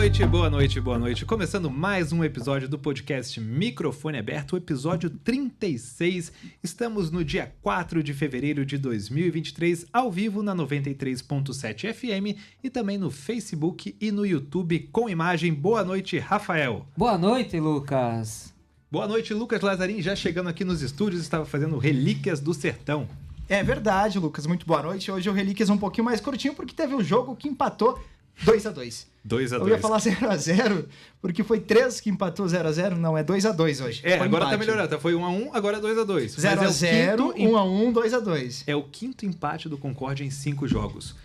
noite, boa noite, boa noite. Começando mais um episódio do podcast Microfone Aberto, o episódio 36. Estamos no dia 4 de fevereiro de 2023, ao vivo na 93.7 FM e também no Facebook e no YouTube com imagem. Boa noite, Rafael. Boa noite, Lucas. Boa noite, Lucas Lazzarin, já chegando aqui nos estúdios, estava fazendo Relíquias do Sertão. É verdade, Lucas, muito boa noite. Hoje o Relíquias um pouquinho mais curtinho porque teve um jogo que empatou 2x2. 2x2. Eu ia falar 0x0, porque foi 3 que empatou 0x0. Não, é 2x2 hoje. É, foi agora empate. tá melhorando. Foi 1x1, agora é 2x2. 0x0, 1x1, 2x2. É o quinto empate do Concórdia em 5 jogos.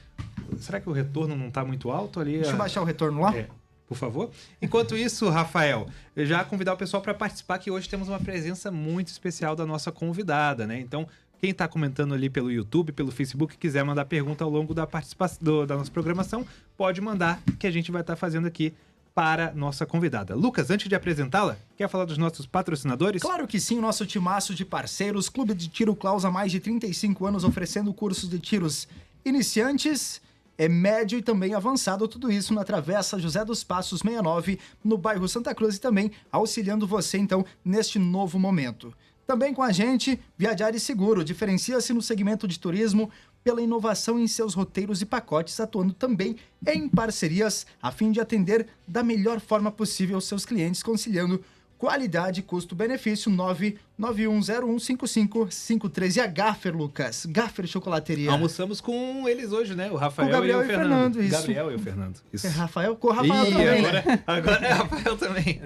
Será que o retorno não tá muito alto ali? Deixa eu baixar o retorno lá. É, por favor. Enquanto isso, Rafael, eu já convidar o pessoal para participar, que hoje temos uma presença muito especial da nossa convidada, né? Então, quem está comentando ali pelo YouTube, pelo Facebook, quiser mandar pergunta ao longo da participação da nossa programação, pode mandar, que a gente vai estar fazendo aqui para nossa convidada. Lucas, antes de apresentá-la, quer falar dos nossos patrocinadores? Claro que sim, o nosso timaço de parceiros, Clube de Tiro Klaus há mais de 35 anos, oferecendo cursos de tiros iniciantes, médio e também avançado, tudo isso na Travessa José dos Passos 69, no bairro Santa Cruz, e também auxiliando você, então, neste novo momento. Também com a gente, Viajar e Seguro, diferencia-se no segmento de turismo pela inovação em seus roteiros e pacotes, atuando também em parcerias a fim de atender da melhor forma possível os seus clientes, conciliando qualidade, custo-benefício. 991015553. E a Gaffer, Lucas, Gaffer Chocolateria. Almoçamos com eles hoje, né? O Rafael o Gabriel e o Fernando. Isso. Gabriel e o Fernando. Isso. É Rafael? Com o Rafael Ih, também, né? agora é Rafael também.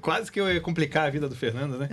Quase que eu ia complicar a vida do Fernando, né?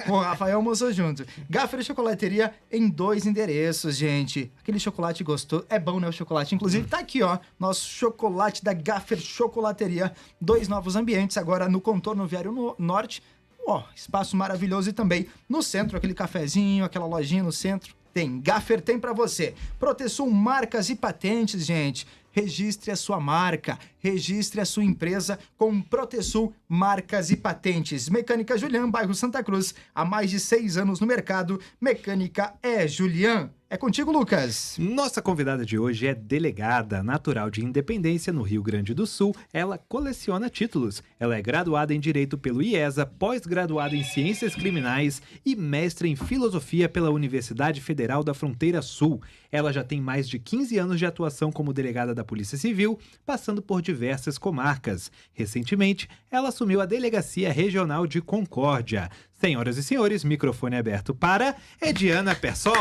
Bom, Rafael almoçou junto. Gaffer Chocolateria em 2 endereços, gente. Aquele chocolate gostoso. É bom, né, o chocolate? Inclusive, tá aqui, ó, nosso chocolate da Gaffer Chocolateria. 2 novos ambientes, agora no Contorno Viário Norte. Ó, espaço maravilhoso, e também no centro, aquele cafezinho, aquela lojinha no centro. Tem, Gaffer tem pra você. Proteção Marcas e Patentes, gente. Registre a sua marca, registre a sua empresa com Proteção Marcas e Patentes. Mecânica Julian, bairro Santa Cruz, há mais de 6 anos no mercado. Mecânica é Julian. É contigo, Lucas. Nossa convidada de hoje é delegada, natural de Independência, no Rio Grande do Sul. Ela coleciona títulos. Ela é graduada em Direito pelo IESA, pós-graduada em Ciências Criminais e mestre em Filosofia pela Universidade Federal da Fronteira Sul. Ela já tem mais de 15 anos de atuação como delegada da Polícia Civil, passando por diversas comarcas. Recentemente, ela assumiu a Delegacia Regional de Concórdia. Senhoras e senhores, microfone aberto para Ediana Persol.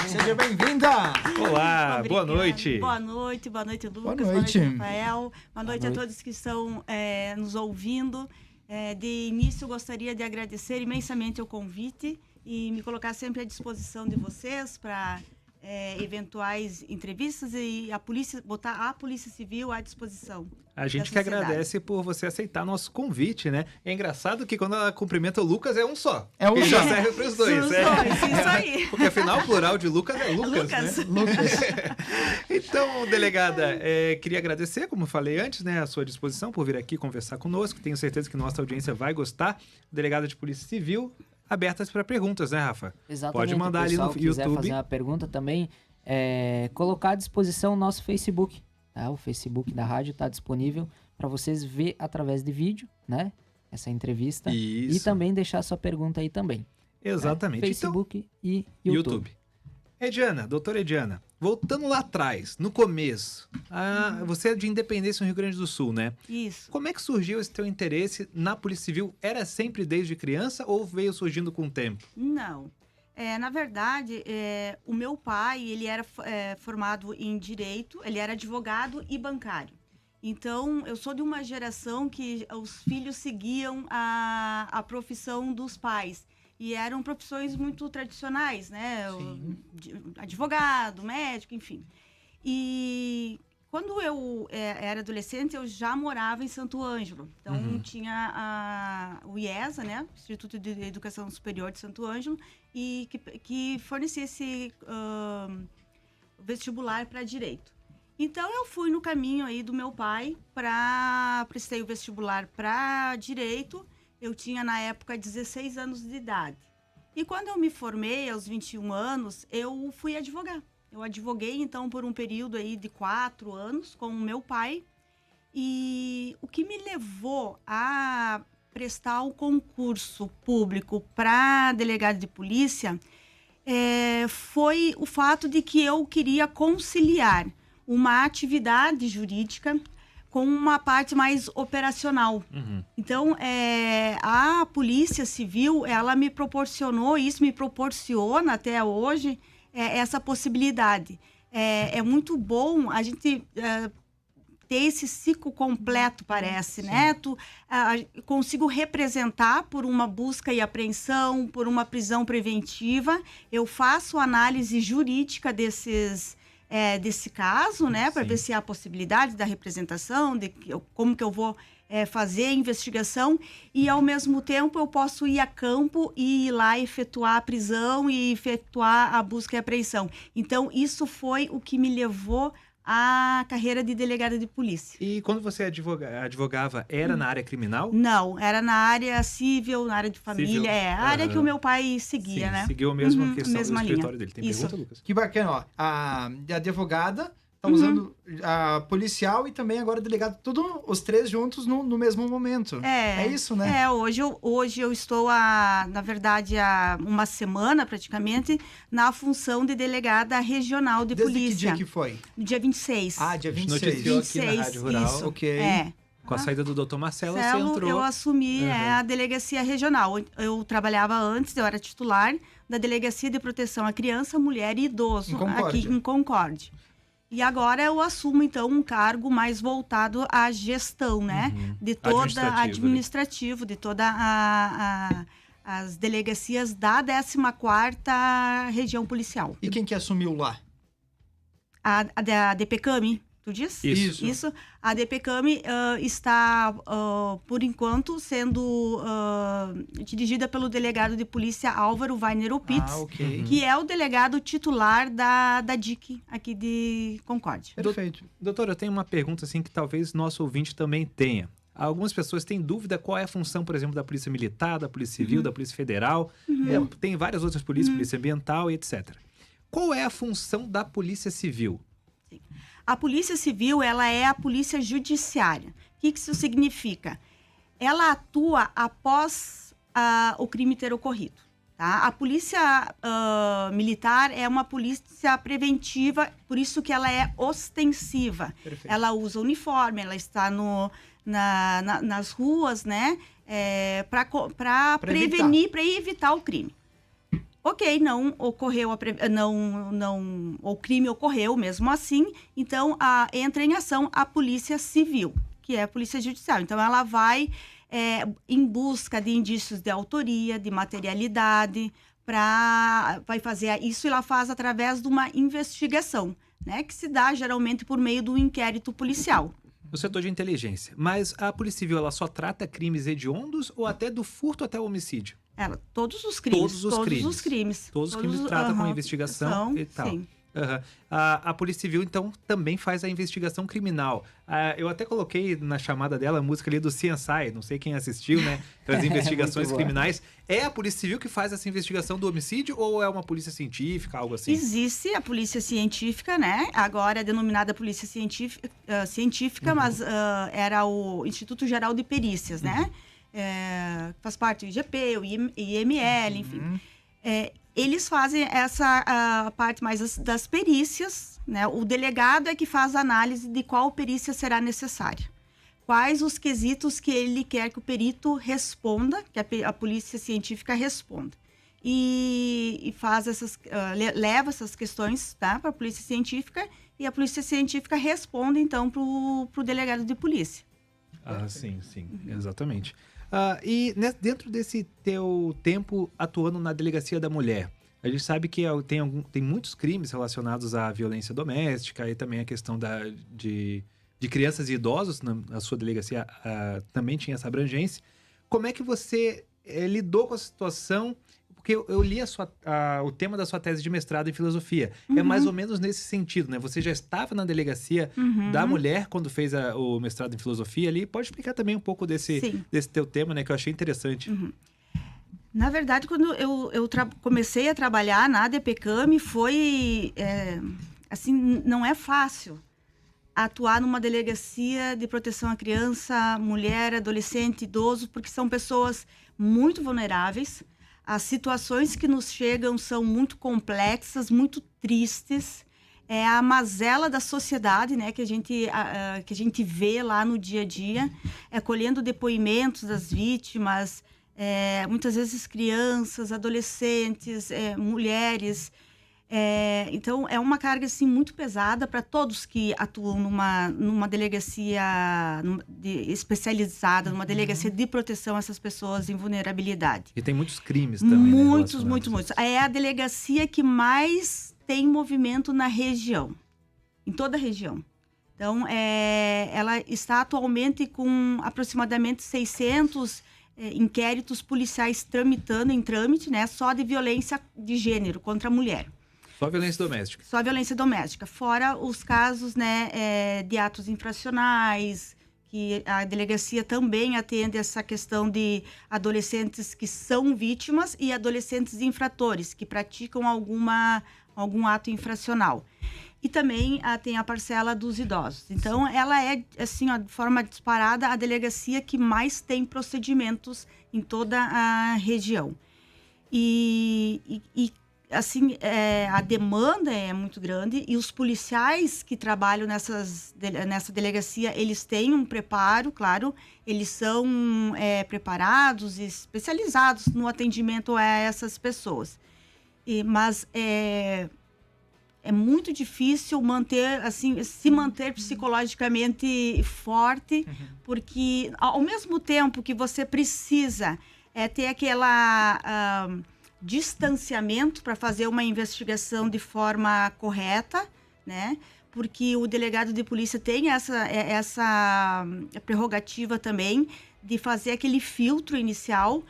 Seja bem-vinda! Olá, boa noite. Boa noite, Lucas. Boa noite. Boa noite, Rafael. Boa noite a todos que estão nos ouvindo. De início, eu gostaria de agradecer imensamente o convite e me colocar sempre à disposição de vocês para eventuais entrevistas e botar a Polícia Civil à disposição. A gente que agradece por você aceitar nosso convite, né? É engraçado que quando ela cumprimenta o Lucas é um só. É um que só. já serve para os dois. Isso aí. Porque afinal o plural de Lucas é Lucas, Lucas. né? Lucas. Então, delegada, queria agradecer, como falei antes, né, a sua disposição por vir aqui conversar conosco. Tenho certeza que nossa audiência vai gostar. Delegada de Polícia Civil, abertas para perguntas, né, Rafa? Exatamente. Pode mandar ali no YouTube. Se quiser YouTube. fazer uma pergunta também, colocar à disposição o nosso Facebook. Tá? O Facebook da rádio está disponível para vocês ver através de vídeo, né? Essa entrevista. Isso. E também deixar sua pergunta aí também. Exatamente. Facebook e Então, YouTube. Ediana, doutora Ediana, voltando lá atrás, no começo, você é de Independência no Rio Grande do Sul, né? Isso. Como é que surgiu esse teu interesse na Polícia Civil? Era sempre desde criança ou veio surgindo com o tempo? Não. Na verdade, o meu pai, ele era formado em Direito, ele era advogado e bancário. Então, eu sou de uma geração que os filhos seguiam a profissão dos pais. E eram profissões muito tradicionais, né? Advogado, médico, enfim. E quando eu era adolescente, eu já morava em Santo Ângelo. Então, tinha o IESA, né? Instituto de Educação Superior de Santo Ângelo, e que fornecia esse vestibular para Direito. Então, eu fui no caminho aí do meu pai prestei o vestibular para Direito. Eu tinha, na época, 16 anos de idade. E quando eu me formei, aos 21 anos, eu fui advogar. Eu advoguei, então, por um período aí de 4 anos com o meu pai. E o que me levou a prestar o concurso público para delegado de polícia foi o fato de que eu queria conciliar uma atividade jurídica com uma parte mais operacional. Então, a Polícia Civil, ela me proporcionou, isso me proporciona até hoje, essa possibilidade. É muito bom a gente ter esse ciclo completo, parece, né? Consigo representar por uma busca e apreensão, por uma prisão preventiva. Eu faço análise jurídica desse caso, né? Para ver se há possibilidade da representação, como que eu vou fazer a investigação. E, ao mesmo tempo, eu posso ir a campo e ir lá efetuar a prisão e efetuar a busca e apreensão. Então, isso foi o que me levou a carreira de delegada de polícia. E quando você advogava, era na área criminal? Não, era na área civil, na área de família. A área que o meu pai seguia, Sim, né? seguiu a mesma questão mesma do linha. escritório dele. Tem pergunta, Lucas? Que bacana, ó. A advogada tá usando a policial e também agora delegado, tudo os três juntos no mesmo momento. É isso, né? Hoje eu estou, na verdade, há uma semana praticamente, na função de delegada regional de Desde polícia. que dia que foi? Dia 26. Dia A gente 26. noticiou aqui na Rádio Rural. Isso. Ok. Com a saída do Dr. Marcelo, você entrou. Eu assumi a delegacia regional. Eu trabalhava antes, eu era titular da Delegacia de Proteção à Criança, Mulher e Idoso, aqui em Concórdia. E agora eu assumo, então, um cargo mais voltado à gestão, né? De toda administrativo, de toda as delegacias da 14ª Região Policial. E quem que assumiu lá? A DPCAMI, tu diz? Isso. A DPCAMI está, por enquanto, sendo dirigida pelo delegado de polícia Álvaro Weiner Opitz, que é o delegado titular da DIC aqui de Concórdia. Perfeito. Doutor, eu tenho uma pergunta assim que talvez nosso ouvinte também tenha. Algumas pessoas têm dúvida qual é a função, por exemplo, da Polícia Militar, da Polícia Civil, da Polícia Federal. Tem várias outras polícias, Polícia Ambiental e etc. Qual é a função da Polícia Civil? A Polícia Civil, ela é a polícia judiciária. O que isso significa? Ela atua após o crime ter ocorrido. Tá? A Polícia Militar é uma polícia preventiva, por isso que ela é ostensiva. Perfeito. Ela usa uniforme, ela está nas ruas, né? Para prevenir, para evitar o crime. Ok, não ocorreu, o crime ocorreu mesmo assim, então entra em ação a Polícia Civil, que é a Polícia Judicial. Então, ela vai em busca de indícios de autoria, de materialidade, vai fazer isso, e ela faz através de uma investigação, né, que se dá geralmente por meio do inquérito policial. No setor de inteligência. Mas a Polícia Civil, ela só trata crimes hediondos ou até do furto até o homicídio? Todos os crimes. Todos os crimes trata com investigação e tal. Sim. A Polícia Civil, então, também faz a investigação criminal. Eu até coloquei na chamada dela a música ali do CSI, não sei quem assistiu, né? As investigações criminais. É a Polícia Civil que faz essa investigação do homicídio ou é uma polícia científica, algo assim? Existe a polícia científica, né? Agora é denominada polícia científica, mas era o Instituto Geral de Perícias, né? Faz parte do IGP, o IML, enfim. Eles fazem essa parte mais das perícias, né? O delegado é que faz a análise de qual perícia será necessária. Quais os quesitos que ele quer que o perito responda, que a polícia científica responda. E faz leva essas questões, tá, para a polícia científica, e a polícia científica responde, então, para o delegado de polícia. Sim, exatamente. E dentro desse teu tempo atuando na Delegacia da Mulher, a gente sabe que tem muitos crimes relacionados à violência doméstica e também a questão de crianças e idosos, na sua delegacia também tinha essa abrangência. Como é que você lidou com a situação? Porque eu li o tema da sua tese de mestrado em filosofia. É mais ou menos nesse sentido, né? Você já estava na delegacia da mulher quando fez o mestrado em filosofia ali. Pode explicar também um pouco desse teu tema, né? Que eu achei interessante. Na verdade, quando eu comecei a trabalhar na DPCAMI, foi... assim, não é fácil. atuar numa delegacia de proteção à criança, mulher, adolescente, idoso, porque são pessoas muito vulneráveis. As situações que nos chegam são muito complexas, muito tristes. É a mazela da sociedade, né, que a gente vê lá no dia a dia, colhendo depoimentos das vítimas, muitas vezes crianças, adolescentes, mulheres. Então, é uma carga assim, muito pesada para todos que atuam numa delegacia especializada, numa delegacia de proteção a essas pessoas em vulnerabilidade. E tem muitos crimes também, muitos. É a delegacia que mais tem movimento na região, em toda a região. Então, ela está atualmente com aproximadamente 600 inquéritos policiais em trâmite, né, só de violência de gênero contra a mulher. Só violência doméstica. Só violência doméstica, fora os casos, né, de atos infracionais, que a delegacia também atende essa questão de adolescentes que são vítimas e adolescentes infratores, que praticam algum ato infracional. E também tem a parcela dos idosos. Então, ela é, assim, de forma disparada, a delegacia que mais tem procedimentos em toda a região. E a demanda é muito grande e os policiais que trabalham nessa delegacia, eles têm um preparo, claro, eles são preparados e especializados no atendimento a essas pessoas. Mas é muito difícil se manter psicologicamente forte, porque ao mesmo tempo que você precisa ter aquela distanciamento para fazer uma investigação de forma correta, né? Porque o delegado de polícia tem essa prerrogativa também de fazer aquele filtro inicial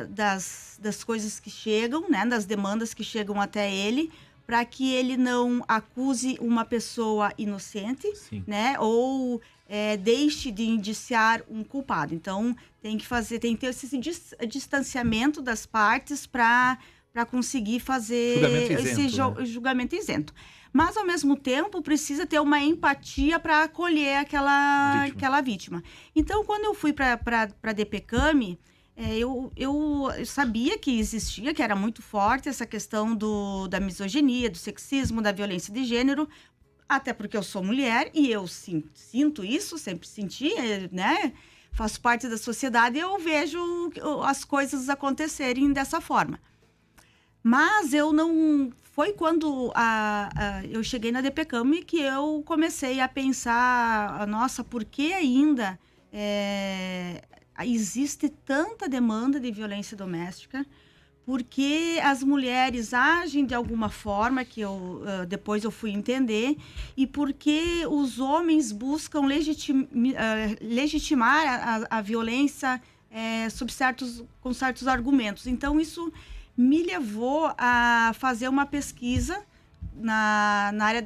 das coisas que chegam, né? Das demandas que chegam até ele, para que ele não acuse uma pessoa inocente, né? Ou deixe de indiciar um culpado. Então, tem que ter esse distanciamento das partes para conseguir fazer esse julgamento isento. Mas, ao mesmo tempo, precisa ter uma empatia para acolher aquela vítima. Então, quando eu fui para a DPCAM, eu sabia que existia, que era muito forte essa questão da misoginia, do sexismo, da violência de gênero, até porque eu sou mulher e eu sinto isso, sempre senti, né? Faço parte da sociedade e eu vejo as coisas acontecerem dessa forma. Mas eu não... Foi quando eu cheguei na DPCAM que eu comecei a pensar, nossa, por que ainda existe tanta demanda de violência doméstica? Porque as mulheres agem de alguma forma, que depois eu fui entender, e porque os homens buscam legitimar a violência com certos argumentos. Então, isso me levou a fazer uma pesquisa na área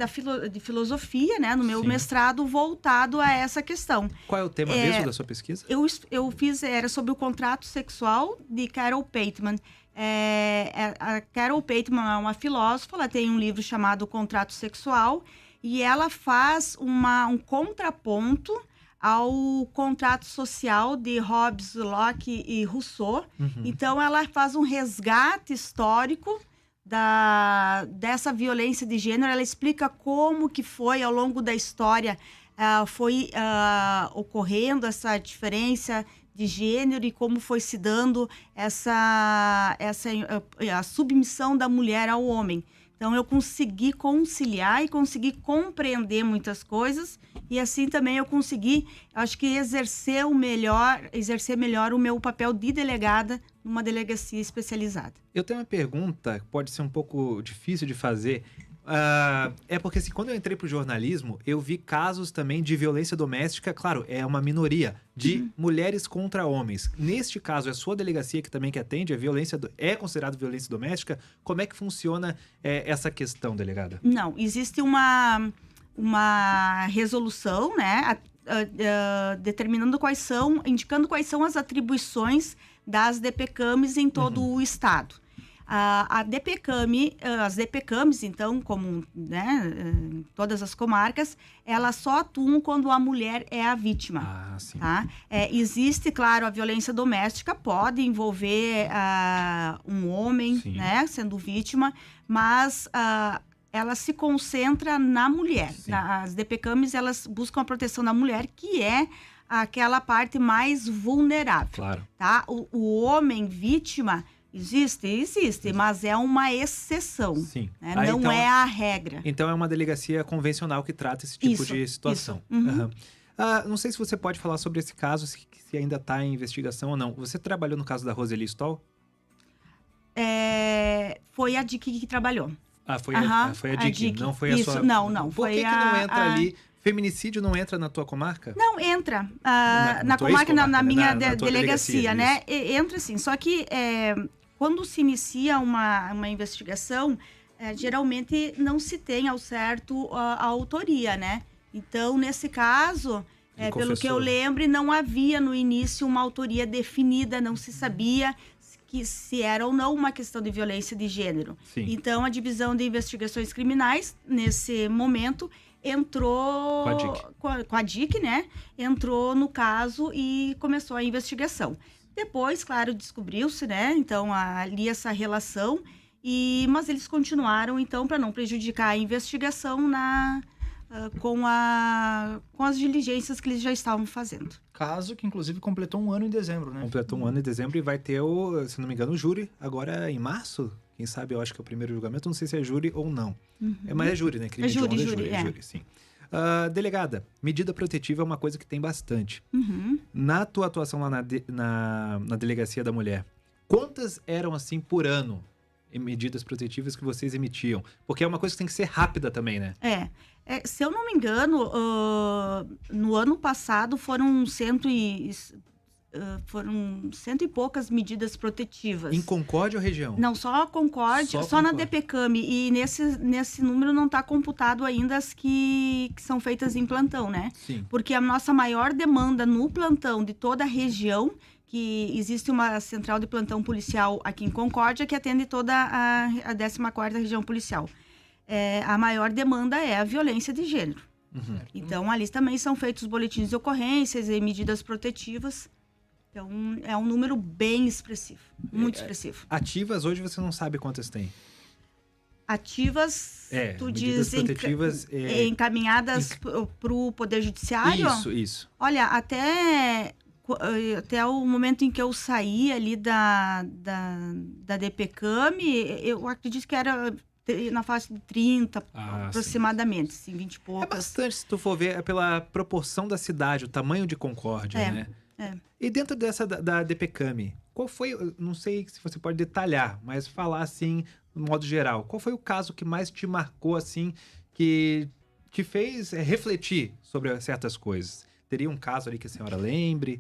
de filosofia, né, no meu mestrado, voltado a essa questão. Qual é o tema mesmo da sua pesquisa? Eu fiz, era sobre o contrato sexual de Carol Pateman. A Carol Pateman é uma filósofa, ela tem um livro chamado Contrato Sexual, e ela faz um contraponto ao contrato social de Hobbes, Locke e Rousseau. Então, ela faz um resgate histórico dessa violência de gênero. Ela explica como que foi, ao longo da história, ocorrendo essa diferença de gênero e como foi se dando a submissão da mulher ao homem. Então, eu consegui conciliar e consegui compreender muitas coisas e assim também eu consegui, acho que exercer melhor o meu papel de delegada numa delegacia especializada. Eu tenho uma pergunta que pode ser um pouco difícil de fazer. Porque assim, quando eu entrei pro jornalismo, eu vi casos também de violência doméstica, claro, é uma minoria, de mulheres contra homens. Neste caso, é a sua delegacia que também atende, é considerado violência doméstica? Como é que funciona essa questão, delegada? Não, existe uma resolução, né, indicando quais são as atribuições das DPCAMs em todo o estado. A DPCAM, as DPCAMs, então, como, né, todas as comarcas, elas só atuam quando a mulher é a vítima. Ah, sim. Tá? Existe, claro, a violência doméstica, pode envolver um homem, Sim. né, sendo vítima, mas ela se concentra na mulher. Sim. As DPCAMs, elas buscam a proteção da mulher, que é aquela parte mais vulnerável. Claro. Tá? O homem vítima existe, mas é uma exceção. Sim. Né? Ah, Não então- é a regra. Então é uma delegacia convencional que trata esse tipo Isso, de situação. isso. Uhum. Aham. Não sei se você pode falar sobre esse caso, se ainda está em investigação ou não. Você trabalhou no caso da Roseli Stoll? Foi a DIC que trabalhou. Foi Aham, a a DIC, DIC. não foi a Isso, sua... não, Por foi que não a- entra ali? Feminicídio não entra na tua comarca? Não, entra. Na tua Comarca, ex-comarca, na né? minha Na tua delegacia, delegacia, né? Entra sim. Só que quando se inicia uma investigação, geralmente não se tem ao certo a autoria, né? Então, nesse caso, Ele pelo que eu confessou. lembro, não havia no início uma autoria definida, não se sabia se era ou não uma questão de violência de gênero. Sim. Então, a Divisão de Investigações Criminais, nesse momento, entrou com a DIC, né? Entrou no caso e começou a investigação. Depois, claro, descobriu-se, né? Então, ali essa relação, mas eles continuaram, então, para não prejudicar a investigação com as diligências que eles já estavam fazendo. Caso que, inclusive, completou um ano em dezembro, né? Completou um ano em dezembro e vai ter, se não me engano, o júri agora em março. Quem sabe, eu acho que é o primeiro julgamento. Não sei se é júri ou não. Mas é júri, né? Crime É júri, hediondo júri, é júri, sim. Delegada, medida protetiva é uma coisa que tem bastante. Uhum. Na tua atuação lá na Delegacia da Mulher, quantas eram assim por ano em medidas protetivas que vocês emitiam? Porque é uma coisa que tem que ser rápida também, né? Se eu não me engano, no ano passado foram cento e poucas medidas protetivas. Em Concórdia ou região? Não, só a Concórdia, só na Concórdia. DPCAM. E nesse número não está computado ainda as que são feitas em plantão, né? Sim. Porque a nossa maior demanda no plantão de toda a região, que existe uma central de plantão policial aqui em Concórdia, que atende toda a 14ª região policial. A maior demanda é a violência de gênero. Uhum. Então, ali também são feitos boletins de ocorrências e medidas protetivas. Então, é um número bem expressivo, muito expressivo. Ativas, hoje você não sabe quantas tem. Ativas, tu medidas diz protetivas... encaminhadas para o Poder Judiciário? Isso. Olha, até o momento em que eu saí ali da DPCAM, eu acredito que era na faixa de 30, aproximadamente, assim, 20 e poucas. É bastante, se tu for ver, pela proporção da cidade, o tamanho de Concórdia, né? E dentro dessa da DPCAM, qual foi, não sei se você pode detalhar, mas falar assim, no modo geral, qual foi o caso que mais te marcou, assim, que te fez refletir sobre certas coisas? Teria um caso ali que a senhora lembre?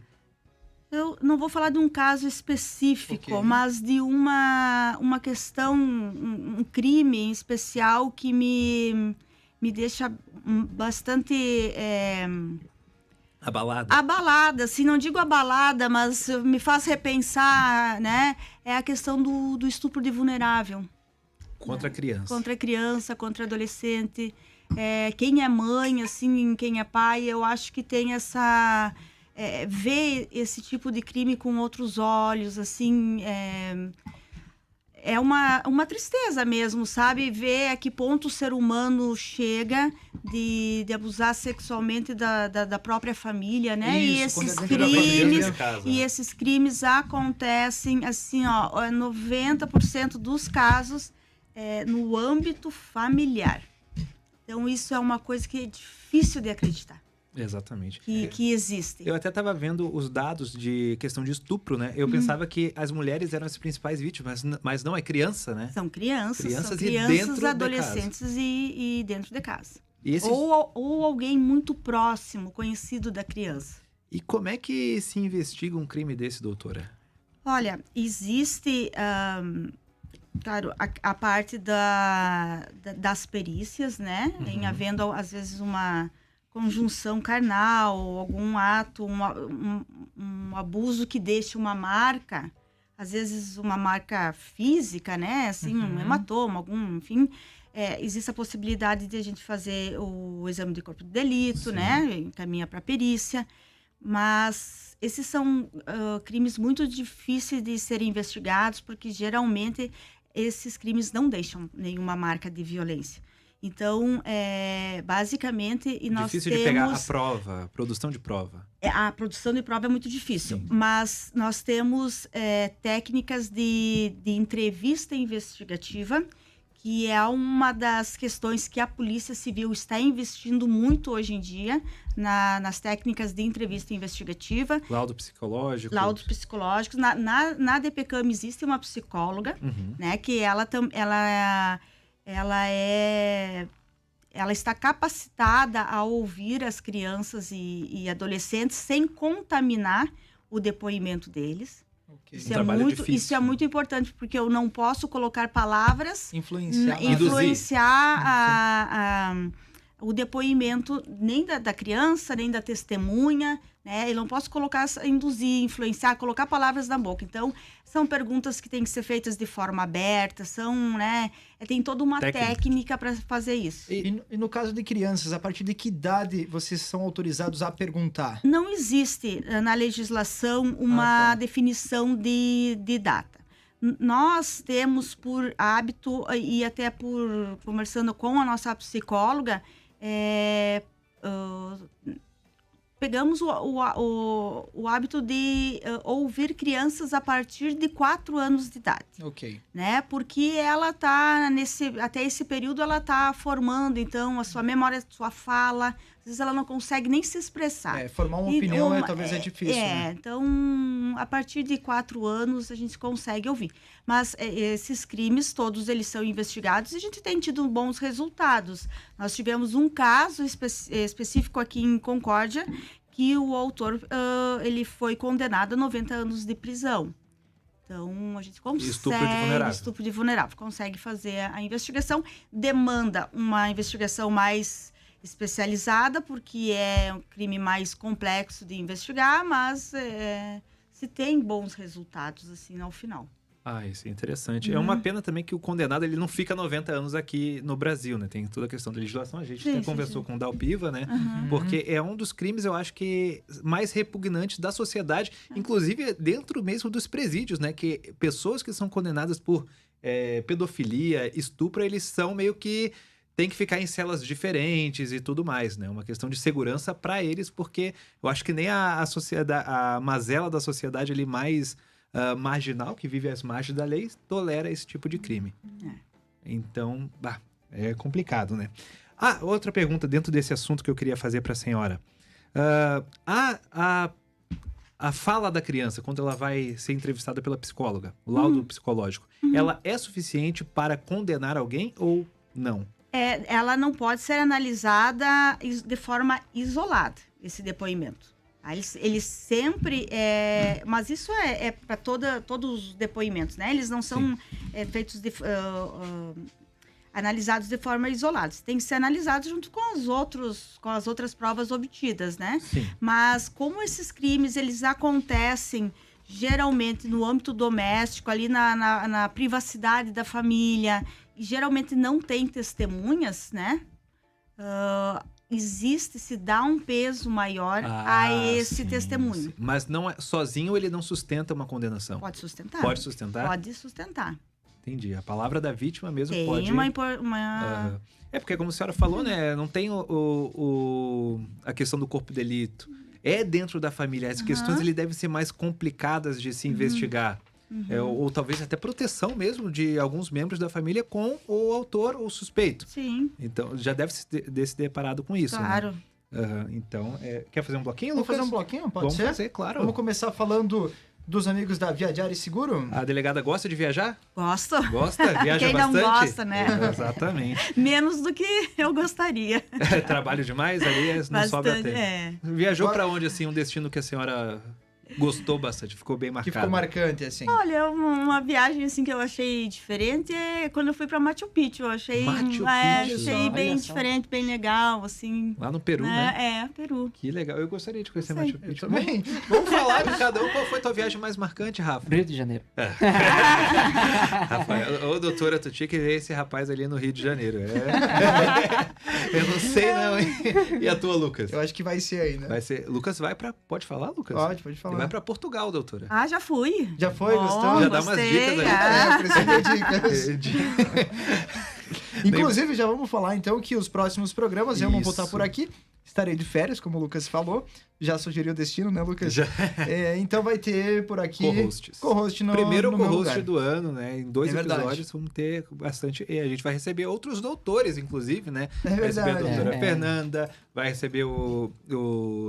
Eu não vou falar de um caso específico, mas de uma questão, um crime em especial que me deixa bastante... Abalada, assim, não digo abalada, mas me faz repensar, né? É a questão do estupro de vulnerável. Contra a criança. Contra a criança, contra adolescente. Quem é mãe, assim, quem é pai, eu acho que tem essa... ver esse tipo de crime com outros olhos, assim... É uma tristeza mesmo, sabe? Ver a que ponto o ser humano chega de abusar sexualmente da própria família, né? Isso, E esses crimes acontecem, assim, ó, 90% dos casos no âmbito familiar. Então, isso é uma coisa que é difícil de acreditar. Exatamente. Que existe. Eu até estava vendo os dados de questão de estupro, né? Eu pensava que as mulheres eram as principais vítimas, mas não, é criança, né? São crianças e dentro de adolescentes casa. E dentro de casa. E ou alguém muito próximo, conhecido da criança. E como é que se investiga um crime desse, doutora? Olha, existe... claro, a parte das perícias, né? Em havendo, às vezes, uma conjunção carnal, algum ato, um abuso que deixe uma marca, às vezes uma marca física, né? Assim, um hematoma, enfim, existe a possibilidade de a gente fazer o exame de corpo de delito, né? Encaminha para perícia, mas esses são crimes muito difíceis de serem investigados, porque geralmente esses crimes não deixam nenhuma marca de violência. Então, basicamente, e nós difícil temos... de pegar a prova, a produção de prova. A produção de prova é muito difícil, mas nós temos técnicas de entrevista investigativa, que é uma das questões que a Polícia Civil está investindo muito hoje em dia, nas técnicas de entrevista investigativa. Laudo psicológico. Laudos psicológicos. Na DPCAM existe uma psicóloga, né, que ela está capacitada a ouvir as crianças e adolescentes sem contaminar o depoimento deles. Okay. Isso é muito importante, porque eu não posso colocar palavras, influenciar o depoimento nem da criança, nem da testemunha, né? Eu não posso induzir, influenciar, colocar palavras na boca. Então, são perguntas que têm que ser feitas de forma aberta, tem toda uma técnica para fazer isso. E no caso de crianças, a partir de que idade vocês são autorizados a perguntar? Não existe na legislação uma definição de data. Nós temos por hábito, e até por conversando com a nossa psicóloga, pegamos o hábito de ouvir crianças a partir de 4 anos de idade. Ok. Né? Porque ela está, até esse período, ela está formando, então, a sua memória, a sua fala. Às vezes ela não consegue nem se expressar. Formar uma opinião talvez é difícil. Né? Então, a partir de 4 anos, a gente consegue ouvir. Mas esses crimes, todos eles são investigados e a gente tem tido bons resultados. Nós tivemos um caso específico aqui em Concórdia, que o autor ele foi condenado a 90 anos de prisão. Então, a gente consegue... Estupro de vulnerável. Consegue fazer a investigação. Demanda uma investigação mais especializada, porque é um crime mais complexo de investigar, mas se tem bons resultados, assim, ao final. Isso é interessante. É uma pena também que o condenado ele não fica 90 anos aqui no Brasil, né? Tem toda a questão da legislação. A gente até conversou com o Dalpiva, né? Porque é um dos crimes, eu acho que mais repugnantes da sociedade, inclusive dentro mesmo dos presídios, né? Que pessoas que são condenadas por pedofilia, estupro, eles são meio que tem que ficar em celas diferentes e tudo mais, né? Uma questão de segurança para eles, porque eu acho que nem a sociedade, a mazela da sociedade ali mais marginal, que vive às margens da lei, tolera esse tipo de crime. Então, é complicado, né? Outra pergunta dentro desse assunto que eu queria fazer para a senhora. A fala da criança, quando ela vai ser entrevistada pela psicóloga, o laudo psicológico, ela é suficiente para condenar alguém ou não? Ela não pode ser analisada de forma isolada, esse depoimento. Eles sempre... mas isso é para todos os depoimentos, né? Eles não são feitos analisados de forma isolada. Tem que ser analisados junto com as outras provas obtidas, né? Sim. Mas como esses crimes, eles acontecem geralmente no âmbito doméstico, ali na privacidade da família, e geralmente não tem testemunhas, né? Se dá um peso maior a esse testemunho. Sim. Mas não sozinho ele não sustenta uma condenação? Pode sustentar. Pode sustentar? Pode sustentar. Entendi. A palavra da vítima mesmo tem pode... É porque, como a senhora falou, né? Não tem a questão do corpo de delito. É dentro da família. As questões ele devem ser mais complicadas de se investigar. Ou talvez até proteção mesmo de alguns membros da família com o autor ou suspeito. Sim. Então, já deve ter se deparado com isso, claro. Né? Então, quer fazer um bloquinho, Vamos Lucas? fazer um bloquinho? Pode ser? Vamos fazer, claro. Vamos começar falando dos amigos da Viajare Seguro? A delegada gosta de viajar? Gosta. Gosta? Viaja Quem bastante? não gosta, né? Exatamente. Menos do que eu gostaria. Trabalho demais ali, não sobra tempo. Viajou para onde, assim, um destino que a senhora Gostou bastante, ficou bem Que marcado. ficou marcante, assim. Olha, uma viagem assim que eu achei diferente é quando eu fui pra Machu Picchu. Eu achei, Machu Picchu, achei bem olha só. diferente, bem legal, assim. Lá no Peru, né? É, Peru. Que legal. Eu gostaria de conhecer Sei. Machu Eu Picchu. também. Vamos falar de cada um. Qual foi a tua viagem mais marcante, Rafa? Rio de Janeiro. Rafael, ô doutora, tu tinha que ver esse rapaz ali no Rio de Janeiro. Eu não sei não, hein? E a tua, Lucas? Eu acho que vai ser aí, né? Vai ser... Lucas vai pra... Pode falar, Lucas? Pode Ele falar. vai pra Portugal, doutora. Ah, já fui. Já foi, Bom, gostou? Já dá umas gostei, dicas aí. ah. Precisa de dicas. Inclusive, já vamos falar então que os próximos programas eu vou Isso. voltar por aqui. Estarei de férias, como o Lucas falou. Já sugeriu o destino, né, Lucas? Já. Então vai ter por aqui Co-hosts. co-host no Primeiro no meu co-host lugar. do ano, né? Em 2 É verdade. episódios vamos ter bastante... E a gente vai receber outros doutores, inclusive, né? É Vai receber a verdade. doutora É. Fernanda, vai receber o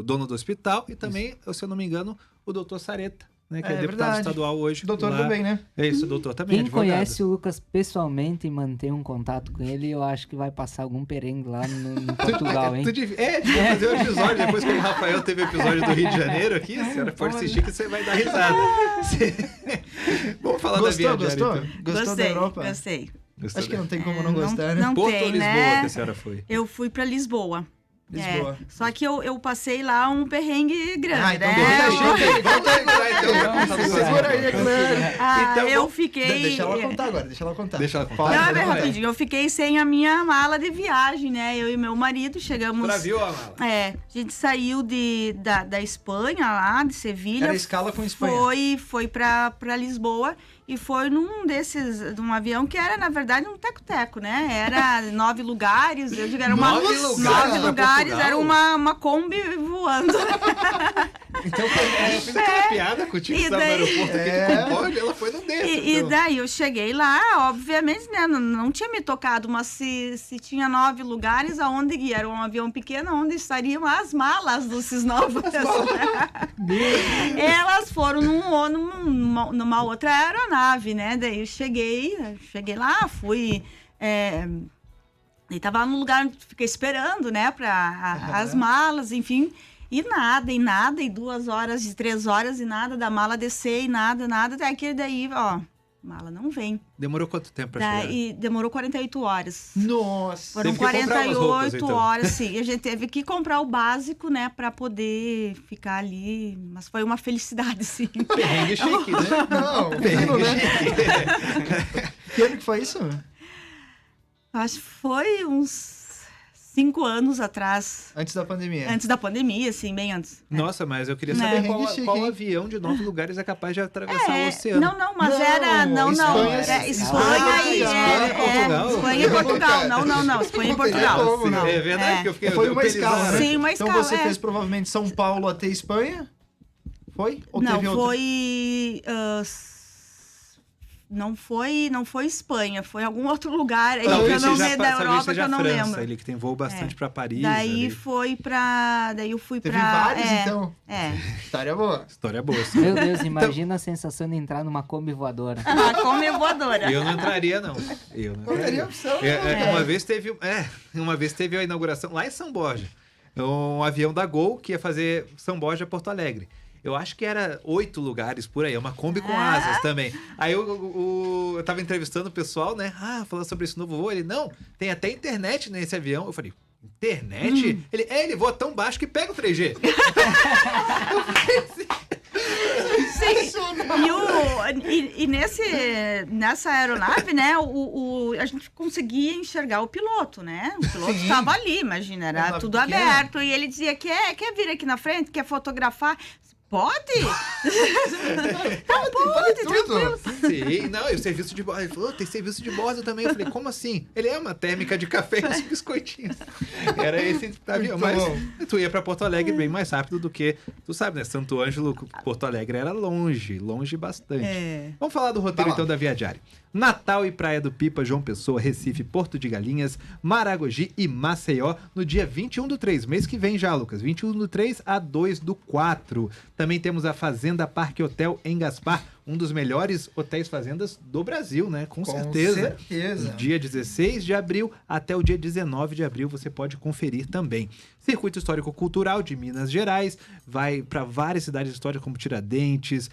dono do hospital e também, se eu não me engano, o doutor Sareta, né? Que é, É deputado verdade. estadual hoje. Doutor lá. também, né? É isso, doutor também, Quem advogado. conhece o Lucas pessoalmente e mantém um contato com ele, eu acho que vai passar algum perengue lá em Portugal, hein? Devia fazer um episódio, depois que o Rafael teve o episódio do Rio de Janeiro aqui, a senhora pode assistir que você vai dar risada. Vamos falar da viagem. Gostou? Então. Gostou da Europa? Gostei. Gostou Acho que da- não tem como não gostar, né? não Porto tem, ou Lisboa né? que a senhora foi? Eu fui pra Lisboa. Lisboa. Só que eu passei lá um perrengue grande, Ah, então né? Vamos segurar então. Vamos Segura aí, galera. Eu Então, fiquei... Deixa ela contar agora, deixa ela contar. Deixa ela contar. Pode, Não, é pode bem contar. rapidinho. Eu fiquei sem a minha mala de viagem, né? Eu e meu marido chegamos... Pra viu a mala? A gente saiu da Espanha, lá, de Sevilha. Era escala com Espanha. Foi pra Lisboa e foi de um avião que era, na verdade, um teco-teco, né? Era 9 lugares, eu digo, era uma... 9 lugares 9 pra lugares, Portugal? era uma Kombi voando. Então eu fiz aquela piada contigo E que estava no daí- aeroporto aqui É. de Concórdia, ela foi no desse. E então. daí eu cheguei lá, obviamente, né? Não tinha me tocado, mas se tinha 9 lugares, aonde ia? Era um avião pequeno, onde estariam as malas desses 9 pessoas. Elas foram numa outra aeronave, né? Daí eu cheguei lá, fui. E tava no lugar, fiquei esperando, né? As malas, enfim. E nada, e 2 horas, 3 horas, e nada da mala descer, e nada. Até que daí, ó, mala não vem. Demorou quanto tempo pra chegar? Daí demorou 48 horas. Nossa. Foram Teve que comprar umas 48 roupas, então. horas, sim. A gente teve que comprar o básico, né, pra poder ficar ali. Mas foi uma felicidade, sim. Perrengue chique, né? Não, Perrengue né? chique. Que ano que foi isso? Acho que foi uns 5 anos atrás. Antes da pandemia. Antes da pandemia, assim, bem antes. Nossa, mas eu queria Né? saber Perrengue chique, qual hein? avião de 9 lugares é capaz de atravessar o oceano. Não, mas Não, era. Não, Espanha, é Espanha, Portugal. Espanha e Portugal. Não. Espanha e Portugal. como, não. É verdade que eu fiquei... Foi eu uma pensei, escala, né? Sim, uma Então escala, você é. fez provavelmente São Paulo até Espanha? Foi? Ou Não, teve outra? foi. Não foi Espanha, foi algum outro lugar aí que eu Talvez não seja, lembro da talvez Europa que seja eu não França, lembro. ele que tem voo bastante pra Paris. Daí ali. foi pra. Daí eu fui Teve pra. vários, então. História boa. História boa, sim. Meu Deus, imagina a sensação de entrar numa Kombi voadora. Como eu voadora. Eu não entraria, não. Eu não Não teria entraria. opção. Uma vez teve a inauguração lá em São Borja. Um avião da Gol que ia fazer São Borja Porto Alegre. Eu acho que era 8 lugares por aí, uma Kombi com asas também. Aí eu tava entrevistando o pessoal, né? Falando sobre esse novo voo. Ele, não, tem até internet nesse avião. Eu falei, internet? Ele voa tão baixo que pega o 3G. Sim. E nessa aeronave, né, a gente conseguia enxergar o piloto, né? O piloto Sim. estava ali, imagina, era Era tudo pequeno. aberto. E ele dizia, quer vir aqui na frente, quer fotografar? Pode? Pode, tranquilo. Sim, não, e o serviço de bordo. Ele falou, tem serviço de bordo também. Eu falei, como assim? Ele é uma térmica de café e uns biscoitinhos. Era esse avião. Muito Mas bom. tu ia pra Porto Alegre bem mais rápido do que... Tu sabe, né? Santo Ângelo, Porto Alegre era longe bastante. Vamos falar do roteiro, Vai lá. então, da Via Diária. Natal e Praia do Pipa, João Pessoa, Recife, Porto de Galinhas, Maragogi e Maceió, no dia 21/3, mês que vem já, Lucas. 21/3 a 2/4. Também também temos a Fazenda Parque Hotel em Gaspar, um dos melhores hotéis fazendas do Brasil, né? Com certeza. Com certeza. Do dia 16 de abril até o dia 19 de abril você pode conferir também. Circuito Histórico-Cultural de Minas Gerais, vai para várias cidades históricas como Tiradentes,